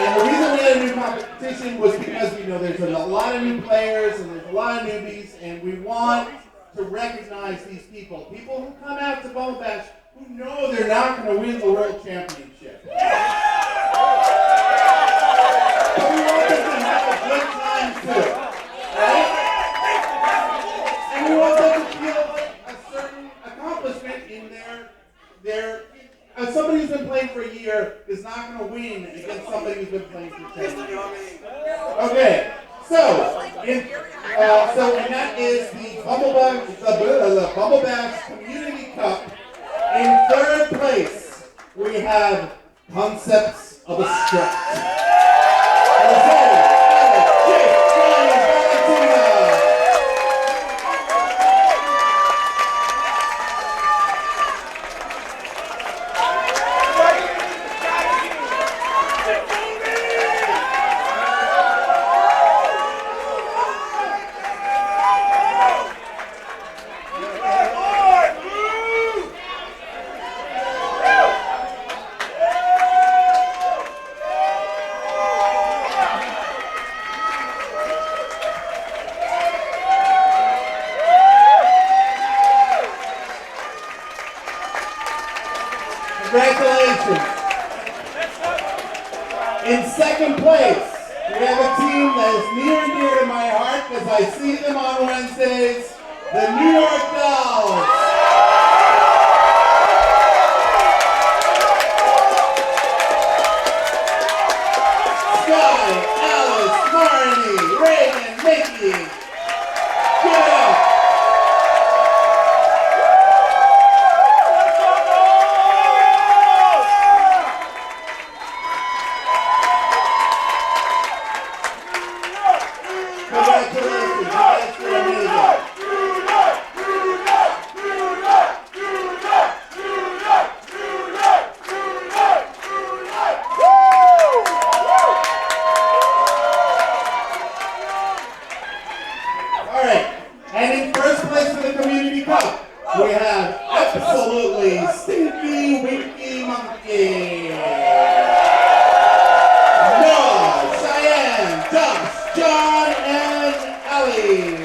And the reason we had a new competition was because we know there's a lot of new players and there's a lot of newbies, and we want to recognize these people. People who come out to Bubble Bash who know they're not going to win the World Championship. But we want them to have a good time too. Right? And we want them to feel a certain accomplishment in their somebody who's been playing for a year is not going to win against somebody who's been playing for 10 years. Okay, and that is the Bubble Bash Community Cup. In third place, we have Concepts of a Strut. Jose, Alex, Jake, Brian, Valentina. Congratulations. In second place, we have a team that is near and dear to my heart because I see them on Wednesdays, the New York Dolls. Sky, Alice, Marnie, Reagan, Mickey. Give it up. Congratulations, you guys are amazing. All right, and in first place for the Community Cup, we have absolutely Stinky Winky Monkey. Noah, Cheyenne, Josh, John, and Ellie.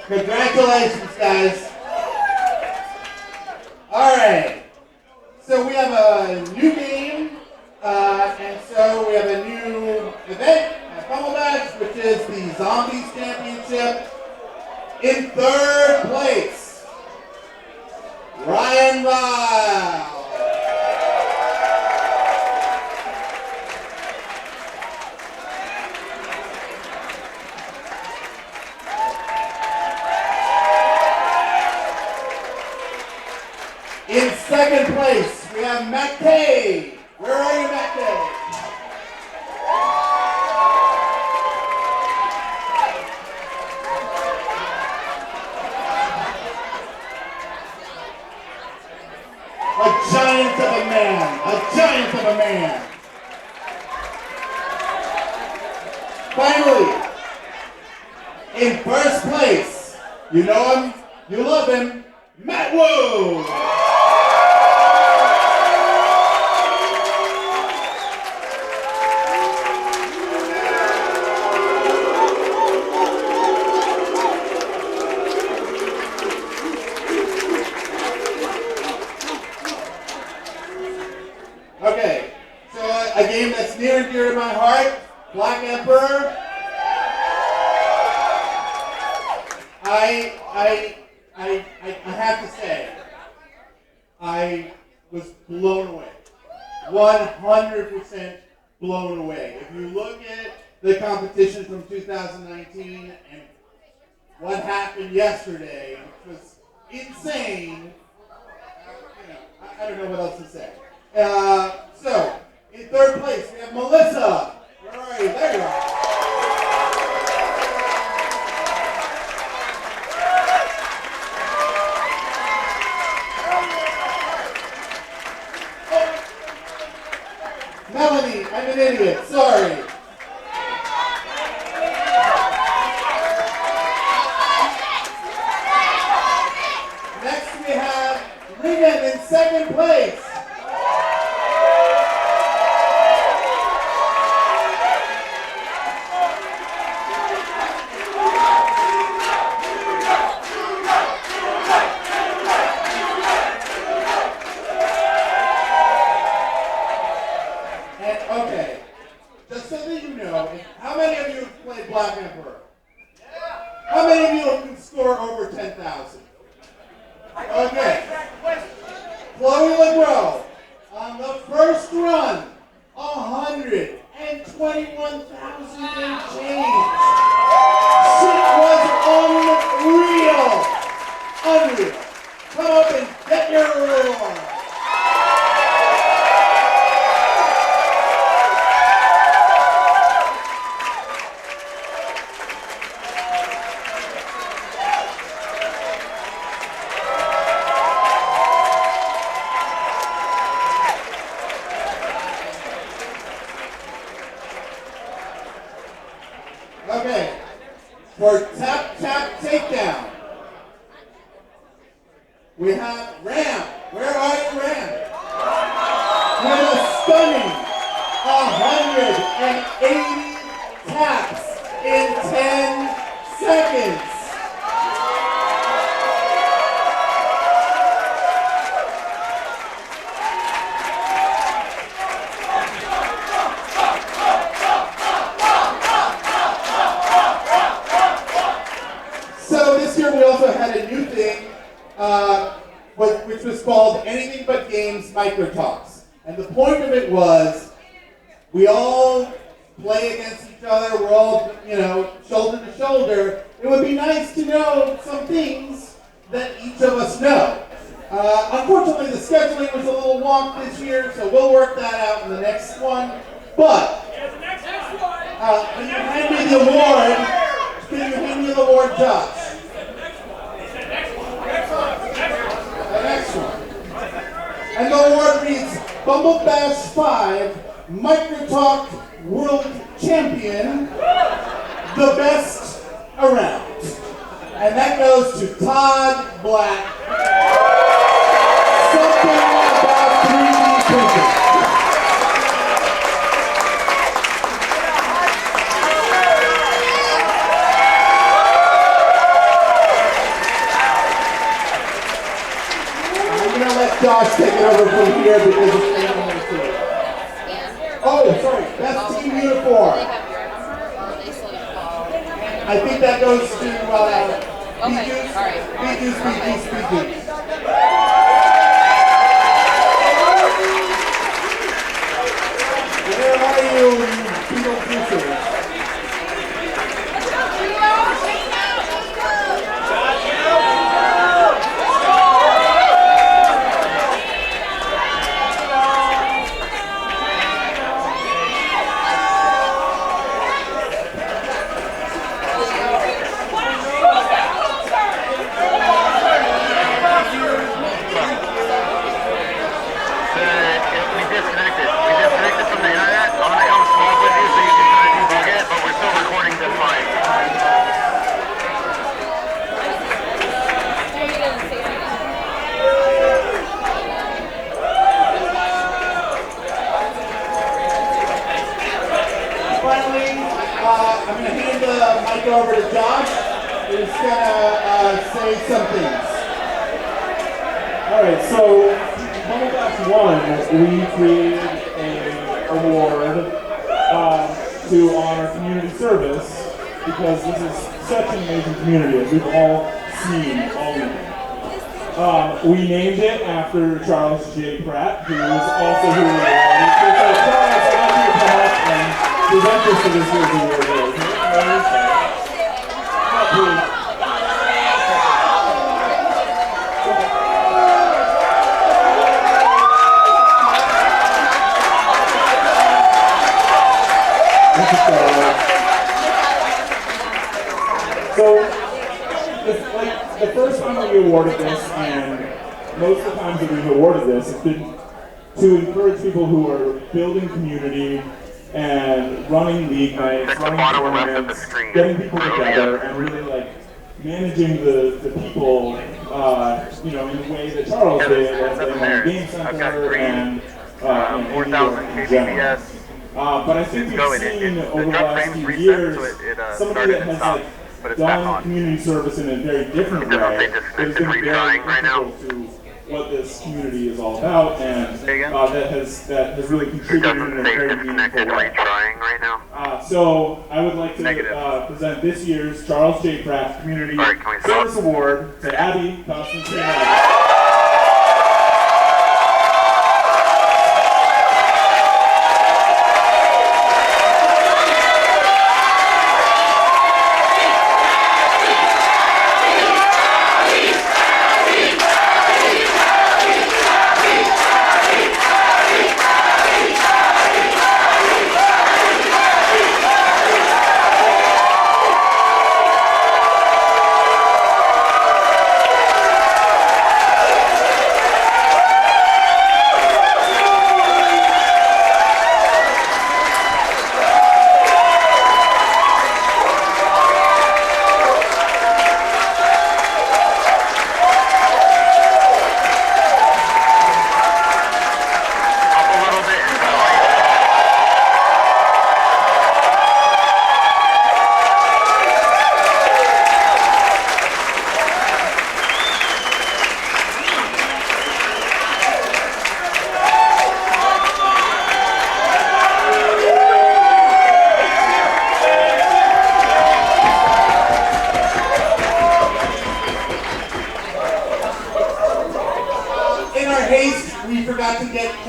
Congratulations, guys. All right. So we have a new game, and so we have a new event at Fumblebash, which is the Zombies Championship. In third place, Ryan Lyle. In second place, we have Matt Kay. Where are you, Matt Kay? A giant of a man. A giant of a man. Finally, in first place, you know him, you love him, Matt Wu. Okay, so a game that's near and dear to my heart, Black Emperor. I have to say, I was blown away. 100% blown away. If you look at the competition from 2019 and what happened yesterday, which was insane, I don't know what else to say. So, in third place, we have Melissa. Where are you? There you are. Melanie, I'm an idiot. Sorry. Next, we have Regan in second place. Okay, just so that you know, how many of you have played Black Emperor? How many of you can score over 10,000? Okay. Chloe LeGros, on the first run, 121,000 and change. Shit was unreal. Unreal. Come up and get your reward. Okay. For tap, tap, takedown, we have Ram. Where are you, Ram? With a stunning 180 taps in 10 seconds. So this year we also had a new thing, which was called Anything But Games Micro Talks. And the point of it was, we all play against each other, we're all, shoulder to shoulder. It would be nice to know some things that each of us know. Unfortunately, the scheduling was a little wonk this year, so we'll work that out in the next one. But, can you hand me the award? Can you hand me the award, Josh? The next one. And the award reads Bumble Bash 5 Microtalk World Champion, the best around. And that goes to Todd Black. Something about 3D printing. Josh take it over from here because it's animal too. Oh, sorry, that's team uniform. I think that goes to B-Juice. Where are you, Beetlejuicers? I'm going to hand the mic over to Josh, who's going to say some things. Alright, so Bumble Bash 1, we created an award to honor community service because this is such an amazing community, as we've all seen all week. We named it after Charles J. Pratt, who was also who we awarded. So Charles, I'd like you to come up and present this to this year's award. So, the first time that we awarded this, and most of the times that we've awarded this, it's been to encourage people who are building community and running league nights, running tournaments, getting people together, and really managing the people, in the way that Charles did at the Game Center and in general. But I think we've seen over the last few years somebody that has done community service in a very different way that has been very integral to what this community is all about, and that has really contributed in a very meaningful way. So I would like to present this year's Charles J. Pratt Community Service Award to Abby Constantine.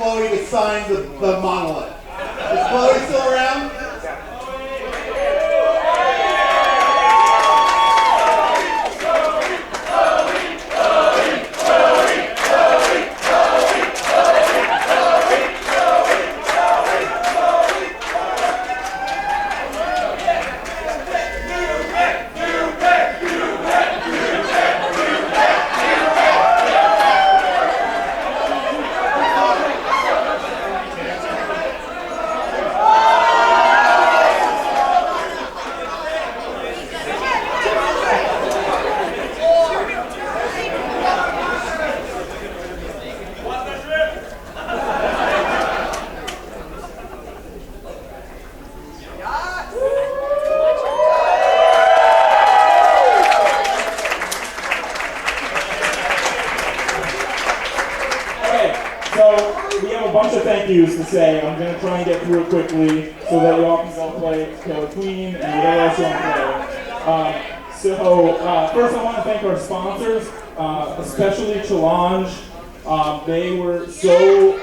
Chloe to sign the monolith. Is Chloe still around? Thank yous to say. I'm going to try and get through it quickly so that y'all can go play Killer Queen and whatever else you want to play. First I want to thank our sponsors, especially Challenge. They were so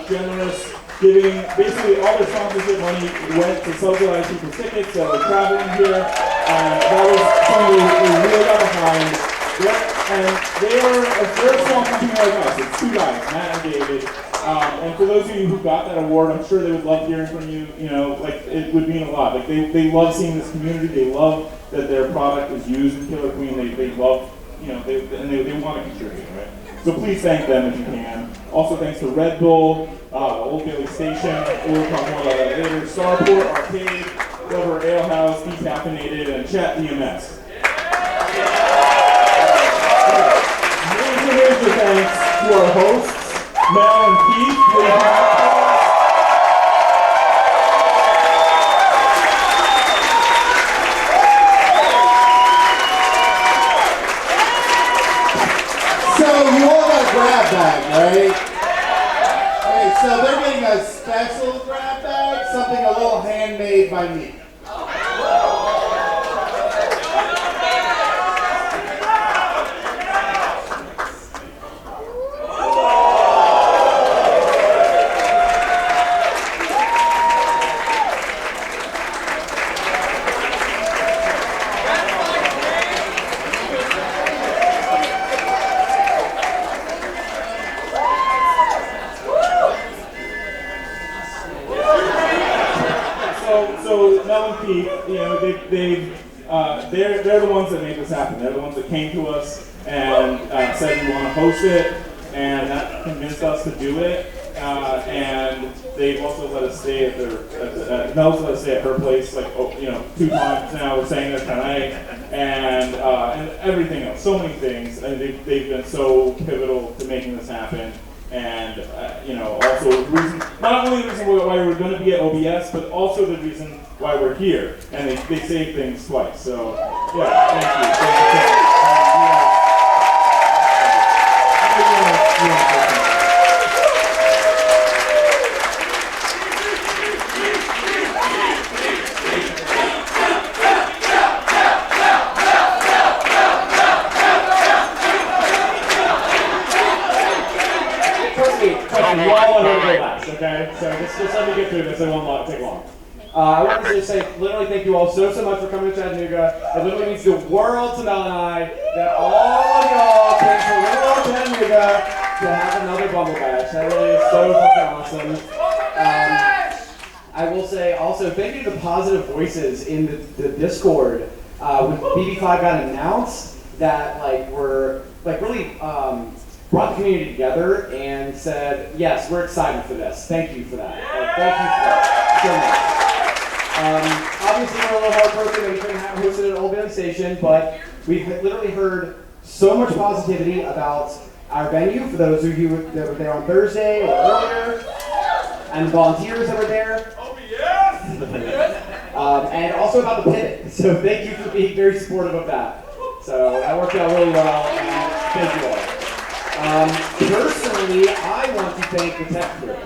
generous, giving basically all their sponsorship money went to subsidize people's tickets that were traveling here. That was something we really got behind. They're a small company like us. It's two guys, Matt and David. And for those of you who got that award, I'm sure they would love hearing from you. You know, like it would mean a lot. Like they love seeing this community. They love that their product is used in Killer Queen. They love, you know, they want to contribute, right? So please thank them if you can. Also thanks to Red Bull, Old Bailey Station. We'll talk more about that later. Starport Arcade, Clever Ale House, Decaffeinated, and Chat DMS. Major thanks to our hosts, Mel and Keith. So you all got a grab bag, right? Okay, so they're getting a special grab bag, something a little handmade by me. So Mel and Keith, you know, they're the ones that made this happen. They're the ones that came to us and said we want to host it, and that convinced us to do it. And they've also let us stay at their Mel's let us stay at her place, like 2 times now. We're staying there tonight, and everything else, so many things. And they've been so pivotal to making this happen. And also the reason, not only the reason why we're going to be at OBS, but also the reason why we're here. And they say things twice. So yeah, thank you. You all want to relax, okay? So just let me get through this. It won't take long. I wanted to just say, literally, thank you all so much for coming to Chattanooga. It literally means the world to Mel and I that all of y'all came to little old Chattanooga to have another Bumble Bash. That really is so fucking awesome. I will say also, thank you to the positive voices in the Discord. When BB5 got announced, that were really brought the community together and said, yes, we're excited for this. Thank you for that. Thank you for that so much. Obviously, we're a little heartbroken that we couldn't have hosted at Old Bailey Station, but we've literally heard so much positivity about our venue for those of you that were there on Thursday or earlier, and volunteers that were there. Oh, yes! And also about the pivot. So thank you for being very supportive of that. So that worked out really well, and thank you all. Personally, I want to thank the tech crew.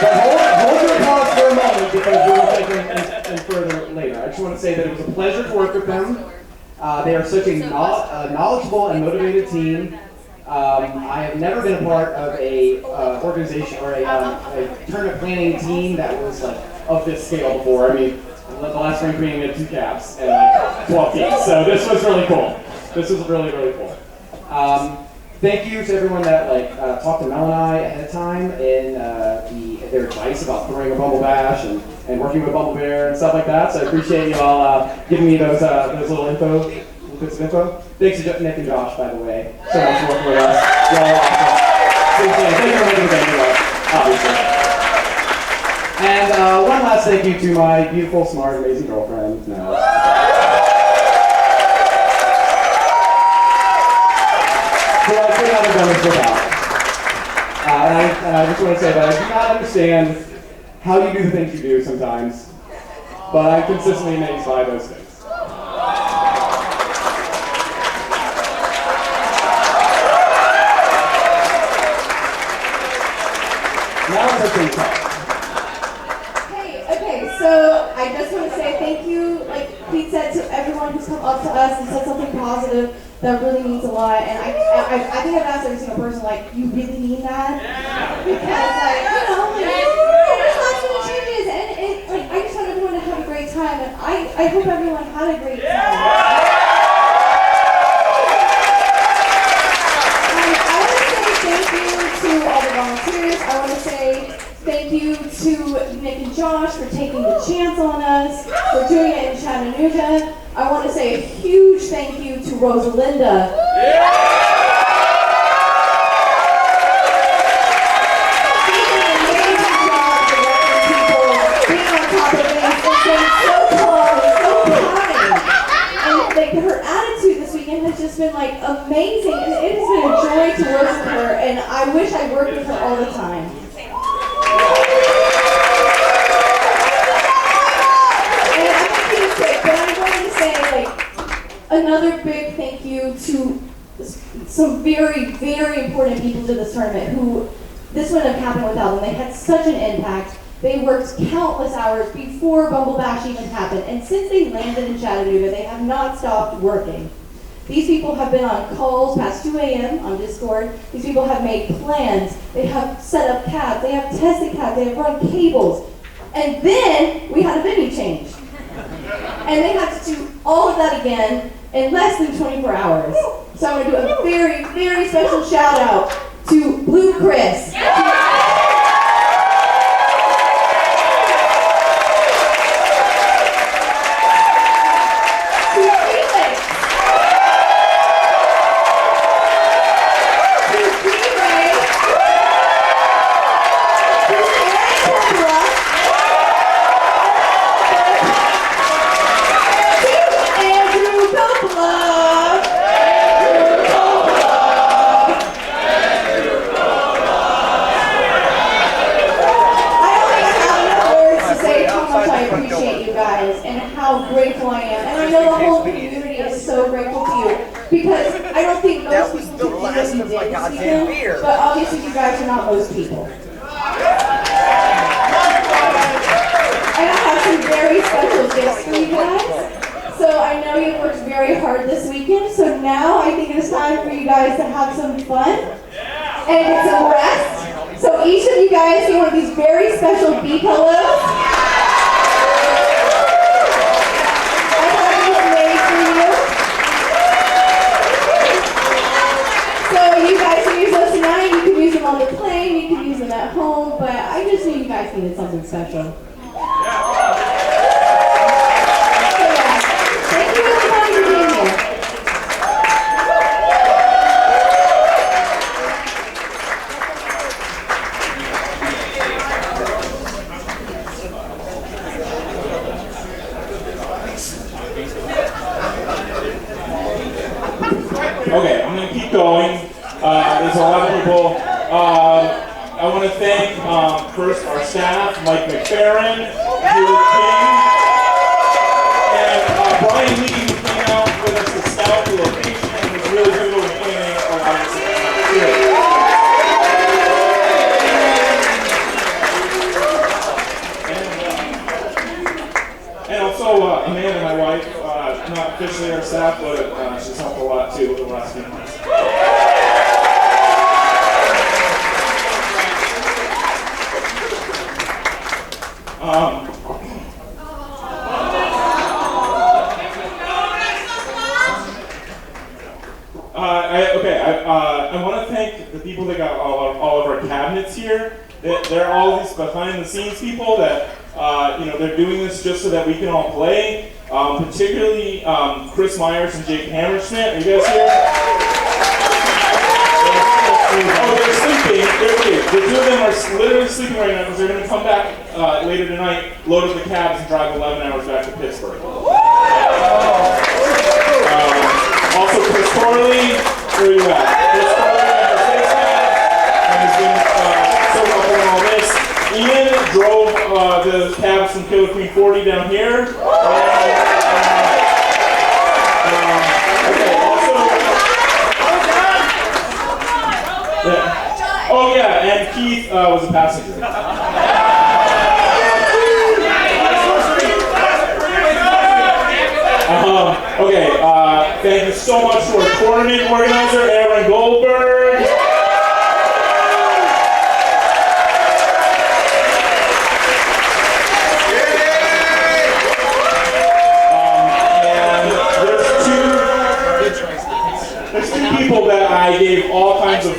But hold your applause for a moment because we will take it further later. I just want to say that it was a pleasure to work with them. They are such a knowledgeable and motivated team. I have never been a part of a organization or a tournament planning team that was like of this scale before. I mean, the last spring training we had 2 caps and like 12 teams, so this was really cool. This was really, really cool. Thank you to everyone that talked to Mel and I ahead of time in their advice about throwing a Bumble Bash and working with Bumble Bear and stuff like that. So I appreciate you all giving me those little bits of info. Thanks to Nick and Josh, by the way, so much for working with us. You're all awesome. Thank you for making things us, obviously. And one last thank you to my beautiful, smart, amazing girlfriend, Mel. So I could not have done this without. And I just want to say that I do not understand how you do the things you do sometimes, but I'm consistently amazed by those things. Now it's okay to talk. Hey, okay, so I just want to say thank you, like Pete said, to everyone who's come up to us and said something positive. That really means a lot, and I think I've asked every single person, like, you really mean that? Yeah. Because, there's lots of changes, and I just want everyone to have a great time, and I hope everyone had a great time. I want to say thank you to all the volunteers. I want to say thank you to Nick and Josh for taking the chance on us, for doing it in Chattanooga. I want to say a huge thank you to Rosalinda. Being an amazing job directing people, being on top of things, and being so calm and so kind. And her attitude this weekend has just been amazing, and it has been a joy to work with her, and I wish I worked with her all the time. Another big thank you to some very, very important people to this tournament who this wouldn't have happened without them. They had such an impact. They worked countless hours before Bumble Bash even happened, and since they landed in Chattanooga, they have not stopped working. These people have been on calls past 2 a.m. on Discord. These people have made plans. They have set up cabs. They have tested cabs. They have run cables. And then we had a venue change. And they had to do all of that again in less than 24 hours. So I'm going to do a very, very special shout out to Blue Chris. Grateful I am, and I know the whole community is so grateful to you because I don't think most people can do what you did this weekend, but obviously you guys are not most people. And I have some very special gifts for you guys. So I know you worked very hard this weekend, so now I think it's time for you guys to have some fun and get some rest. So each of you guys get one of these very special bee pillows. On the plane, you can use them at home, but I just knew you guys needed something special. So yeah, thank you everybody for being here. Okay, I'm going to keep going. There's a lot of people. I want to thank first our staff, Mike McFerrin, Julie King, and Brian Lee, who came out with us to scout the location and was really good with planning our and also Amanda staff, but she's helped a lot too over the last few months. I want to thank the people that got all of our cabinets here. They're all these behind-the-scenes people that they're doing this just so that we can all play. Particularly Chris Myers and Jake Hammerschmidt. Are you guys here? Oh, they're sleeping. The two of them are literally sleeping right now because they're going to come back later tonight, load up the cabs, and drive 11 hours back to Pittsburgh. Also, Chris Corley, where are you at? Chris Corley at the Space Cab, and has been so helpful in all this. Ian drove the cabs from Killer Queen 40 down here. Oh yeah, and Keith was a passenger. Thank you so much to our tournament organizer, Aaron Goldberg. There's two people that I gave all kinds of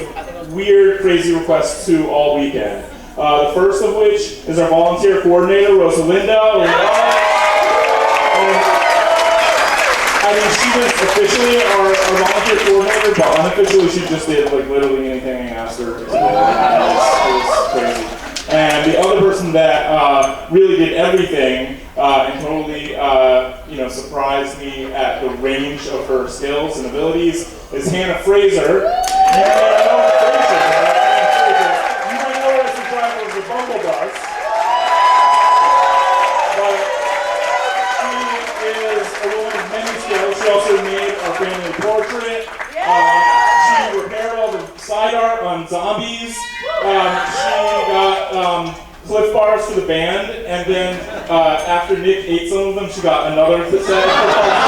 weird, crazy requests to all weekend. The first of which is our volunteer coordinator, Rosalinda. She was officially our volunteer coordinator, but unofficially she just did literally anything I asked her to do. It was crazy. And the other person that really did everything and totally surprised me at the range of her skills and abilities is Hannah Fraser. You might know her as the driver of the Bumble Bus, but she is a woman of many skills. She also made our family portrait. She repaired all the side art on zombies. She got Cliff Bars for the band, and then after Nick ate some of them, she got another set of Cliff Bars.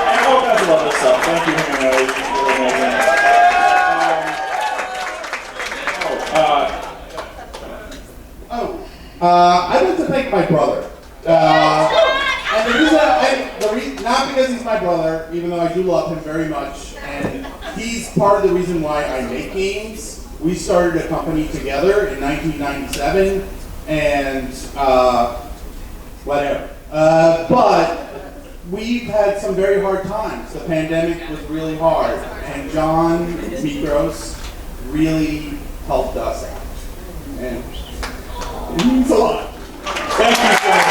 And all kinds of other stuff. Thank you, Hannah. It was really amazing. I'd like to thank my brother. And the reason, not because he's my brother, even though I do love him very much, and he's part of the reason why I make games. We started a company together in 1997, and whatever. But we've had some very hard times. The pandemic was really hard, and John Mikros really helped us out. And it means a lot. Thank you so much.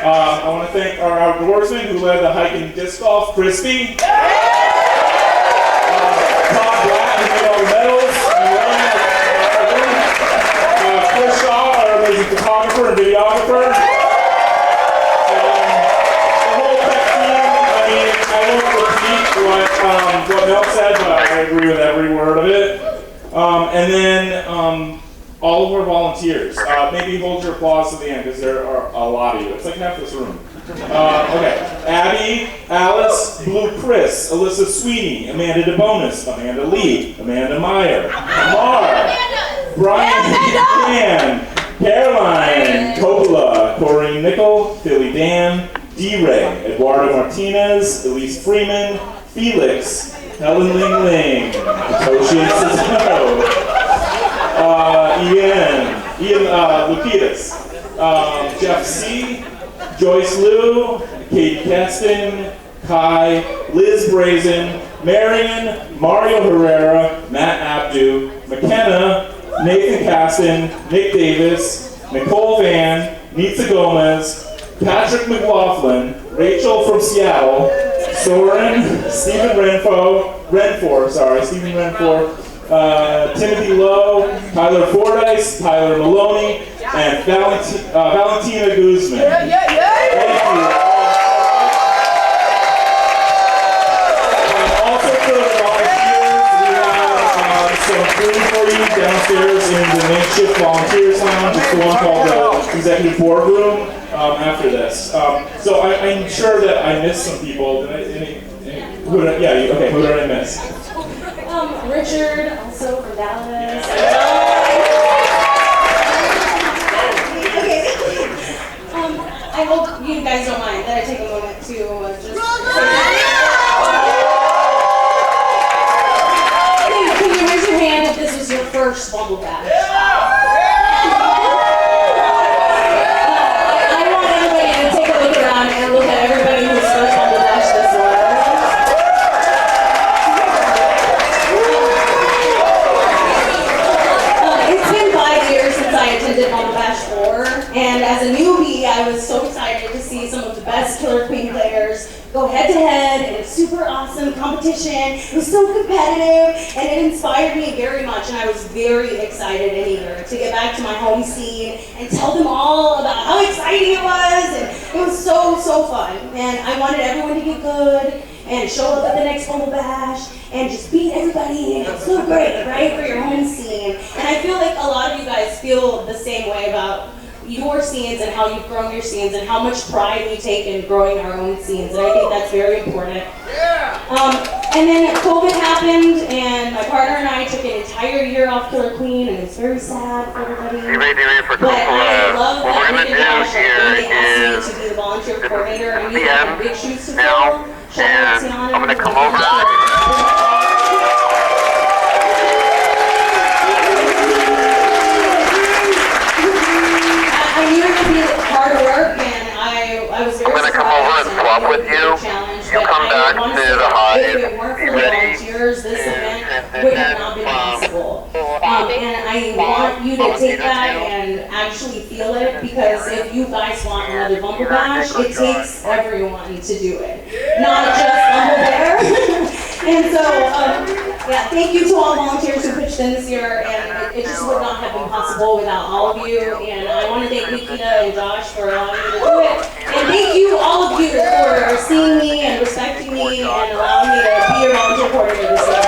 I want to thank our outdoorsman who led the hiking disc golf, Christy. Todd Black, who made all the medals. Chris Shaw, our amazing photographer and videographer. The whole tech team, I won't repeat what Mel said, but I agree with every word of it. And then all of our volunteers. Maybe hold your applause to the end because there are a lot of you. It's like half this room. Okay. Abby, Alice, Blue Chris, Alyssa Sweeney, Amanda DeBonis, Amanda Lee, Amanda Meyer, Mar, Brian Dan, Caroline, Coppola, Corrine Nickel, Philly Dan, D-Ray, Eduardo Martinez, Elise Freeman, Felix, Helen Ling Ling, Toshi Cisco, Ian Lukitas, Jeff C., Joyce Liu, Katie Keston, Kai, Liz Brazen, Marion, Mario Herrera, Matt Abdu, McKenna, Nathan Caston, Nick Davis, Nicole Van, Nitsa Gomez, Patrick McLaughlin, Rachel from Seattle, Soren, Stephen Renfor, Timothy Lowe, Tyler Fordyce, Tyler Maloney, and Valentina Guzman. Thank you. Also for the volunteers, we have some food for you downstairs in the makeshift volunteers lounge. It's the one called the executive boardroom after this. So I'm sure that I missed some people. Did I? Who did I miss? Richard, also from Dallas. I hope you guys don't mind that I take a moment to just say Can you raise your hand if this was your first Bumble Bash? I want everybody to take a look around and look at everybody whose first Bumble Bash this was. It's been 5 years since I attended Bumble Bash 4, and as a newbie, I was so excited to see some of the best Killer Queen players go head-to-head in a super awesome competition. It was so competitive, and it inspired me very much, and I was very excited and eager to get back to my home scene and tell them all about how exciting it was, and it was so, so fun. And I wanted everyone to get good and show up at the next Bumble Bash and just beat everybody, and it's so great, right, for your home scene. And I feel like a lot of you guys feel the same way about your scenes and how you've grown your scenes and how much pride we take in growing our own scenes, and I think that's very important. And then COVID happened, and my partner and I took an entire year off Killer Queen, and it's very sad for everybody. But I love that Nick and Josh really asked me to be the volunteer coordinator, and we have big shoes to fill. Shout out to Tiana. I'm going to come over. I knew it would be hard work, and I was very surprised. I'm going to come over and swap with you. You come back to the hive. If it weren't for the volunteers, this event would have not been possible. And I want you to take that and actually feel it, because if you guys want another Bumble Bash, it takes everyone to do it, not just Bumble Bear. And so, yeah, thank you to all volunteers who pitched in this year, and it just would not have been possible without all of you. And I want to thank Nikita and Josh for allowing me to do it. And thank you, all of you, for seeing me and respecting me and allowing me to be your volunteer coordinator this year.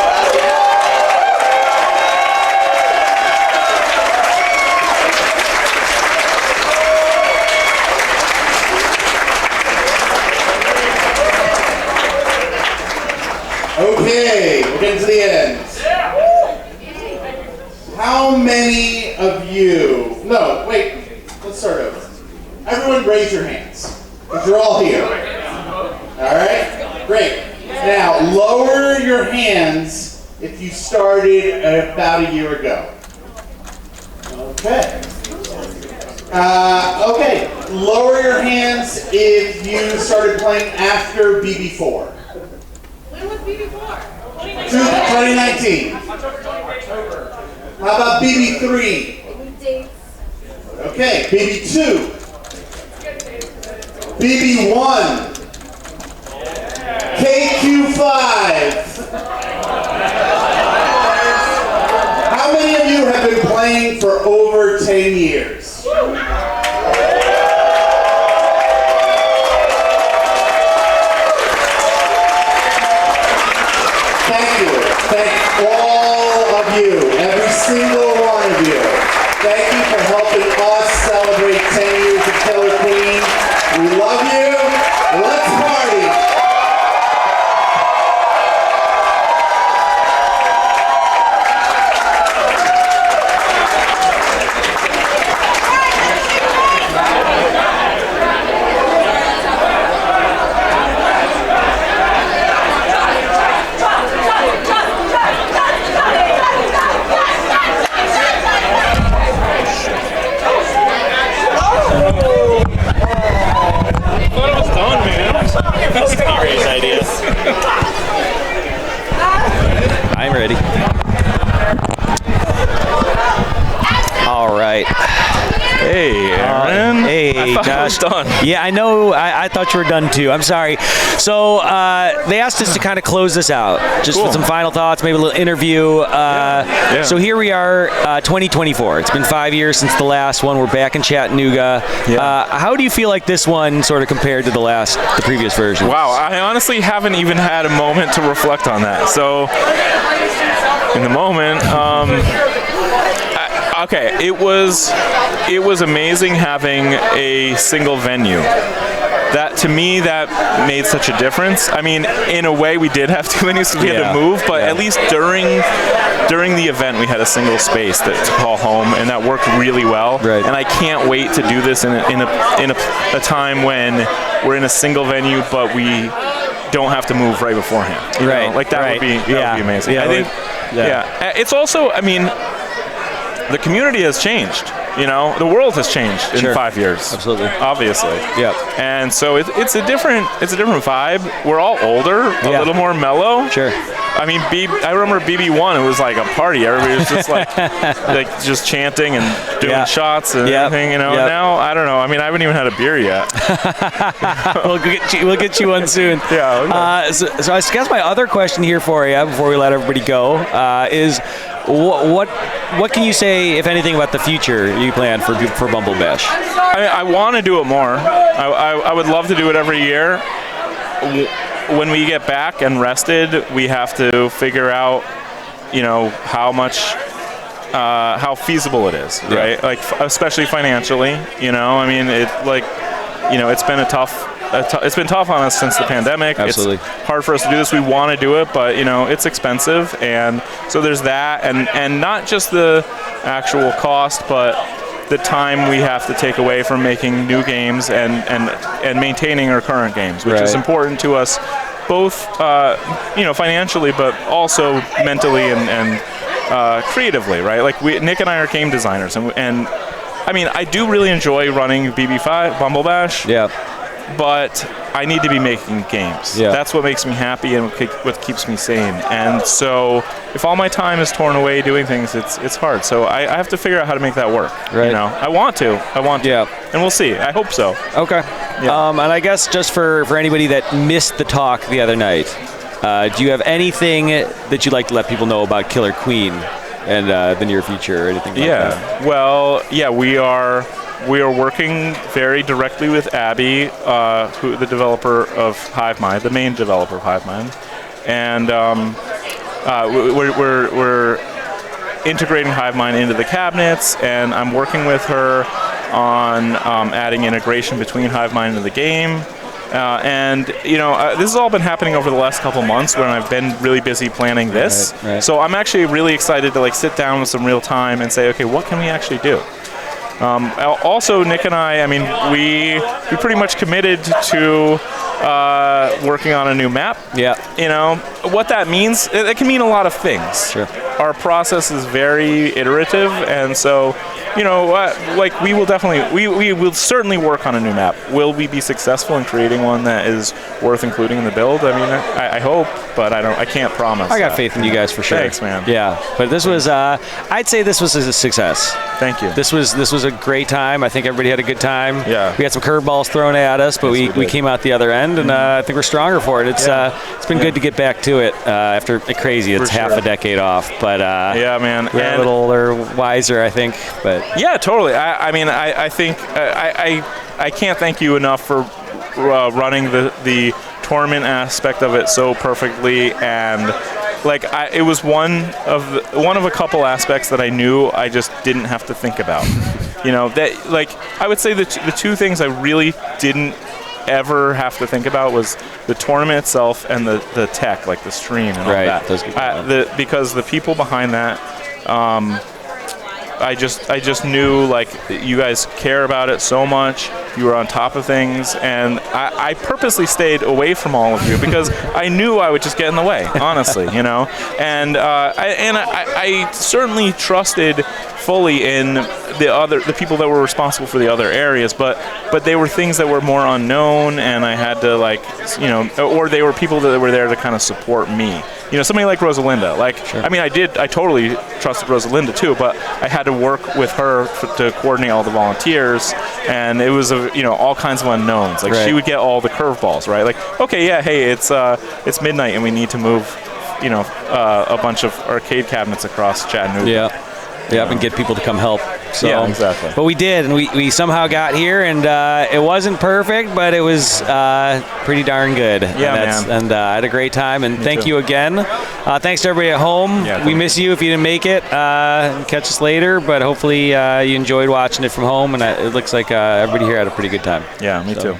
Okay, we're getting to the end. How many of you... No, wait. Let's start over. Everyone raise your hands, because you're all here. All right? Great. Now, lower your hands if you started about a year ago. Okay. Okay. Lower your hands if you started playing after BB4. When was BB4? 2019. How about BB3? Okay, BB2. BB1. KQ5. How many of you have been playing for over 10 years? Thank you. Thank all of you, every single one of you. Thank you for helping us celebrate 10 years of Killer Queen. We love you. Let's party. I'm ready. All right. Hey, Aaron. Hey, I thought it was Josh. done. Yeah, I know. I I thought you were done too. I'm sorry. So they asked us to kind of close this out, just with some final thoughts, maybe a little interview. So here we are, 2024. It's been 5 years since the last one. We're back in Chattanooga. How do you feel like this one sort of compared to the previous version? Wow, I honestly haven't even had a moment to reflect on that. So in the moment, okay, it was amazing having a single venue. That, to me, that made such a difference. I mean, in a way, we did have 2 venues, so we had to move, but at least during the event, we had a single space to call home, and that worked really well. Right. And I can't wait to do this in a time when we're in a single venue, but we don't have to move right beforehand. You know? Like that would be amazing. Yeah, I think. It's also, I mean, the community has changed. You know, the world has changed in 5 years. Absolutely. Obviously. Yeah. And so it's a different vibe. We're all older, a little more mellow. Sure. I mean, I remember BB1. It was like a party. Everybody was just like just chanting and doing shots and everything. You know. Now I don't know. I mean, I haven't even had a beer yet. We'll get you one soon. Yeah. Okay. So I guess my other question here for you, before we let everybody go, is what can you say, if anything, about the future you plan for Bumble Bash? I want to do it more. I would love to do it every year. When we get back and rested, we have to figure out, you know, how feasible it is, right? Like, especially financially, you know. I mean, it's been it's been tough on us since the pandemic. Absolutely. It's hard for us to do this. We want to do it, but, you know, it's expensive. And so there's that. And not just the actual cost, but the time we have to take away from making new games and maintaining our current games, which is important to us both, you know, financially, but also mentally and creatively, right? Like, Nick and I are game designers. And I mean, I do really enjoy running BB5, Bumble Bash. Yeah. But I need to be making games. Yeah. That's what makes me happy and what keeps me sane. And so if all my time is torn away doing things, it's hard. So I have to figure out how to make that work. Right. You know, I want to. Yeah. And we'll see. I hope so. Okay. Yeah. And I guess just for anybody that missed the talk the other night, do you have anything that you'd like to let people know about Killer Queen and the near future or anything like that? Well, we are working very directly with Abby, who the developer of HiveMind, the main developer of HiveMind, and we're integrating HiveMind into the cabinets, and I'm working with her on adding integration between HiveMind and the game. And, you know, this has all been happening over the last couple months when I've been really busy planning this. Right. So I'm actually really excited to, like, sit down with some real time and say, okay, what can we actually do? Also, Nick and I mean, we pretty much committed to working on a new map. Yeah. You know, what that means, it can mean a lot of things. Sure. Our process is very iterative, and so, you know, like, we will definitely, we will certainly work on a new map. Will we be successful in creating one that is worth including in the build? I mean, I hope, but I can't promise. I got faith in you guys for sure. Thanks, man. Yeah, but this was, I'd say this was a success. Thank you. This was a great time. I think everybody had a good time. Yeah. We had some curveballs thrown at us, but we came out the other end, and I think we're stronger for it. It's been good to get back to it after crazy. It's half a decade off, but yeah, man. We're a little older, wiser, I think. But yeah, totally. I mean, I think I can't thank you enough for running the tournament aspect of it so perfectly, and like, it was one of a couple aspects that I knew I just didn't have to think about. You know, that, like, I would say the two things I really didn't ever have to think about was the tournament itself and the tech, like the stream and all that. Because the people behind that, I just knew, like, you guys care about it so much. You were on top of things, and I purposely stayed away from all of you because I knew I would just get in the way, honestly, you know. And I certainly trusted fully in the people that were responsible for the other areas, but they were things that were more unknown, and I had to or they were people that were there to kind of support me. Somebody like Rosalinda. I totally trusted Rosalinda too, but I had to work with her to coordinate all the volunteers, and it was all kinds of unknowns. She would get all the curveballs, right? Hey, it's midnight and we need to move, a bunch of arcade cabinets across Chattanooga. Yeah, and get people to come help. So, yeah, exactly. But we did, and we somehow got here, and it wasn't perfect, but it was pretty darn good. Yeah, man. And I had a great time, and thank you again. Thanks to everybody at home. Yeah, we miss you if you didn't make it. Catch us later, but hopefully you enjoyed watching it from home, and it looks like everybody here had a pretty good time. Yeah, me too.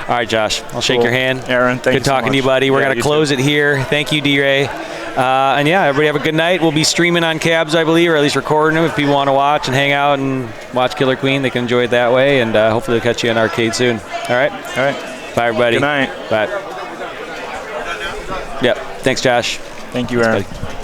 All right, Josh, I'll shake your hand. Aaron, thank you Good talking to you, buddy. We're going to close it here. Thank you, D-Ray. And yeah, everybody have a good night. We'll be streaming on Cabs, I believe, or at least recording them. If people want to watch and hang out and watch Killer Queen, they can enjoy it that way. And hopefully they'll catch you in arcade soon. All right? All right. Bye, everybody. Good night. Bye. Yep. Thanks, Josh. Thank you, Aaron. Thanks, buddy.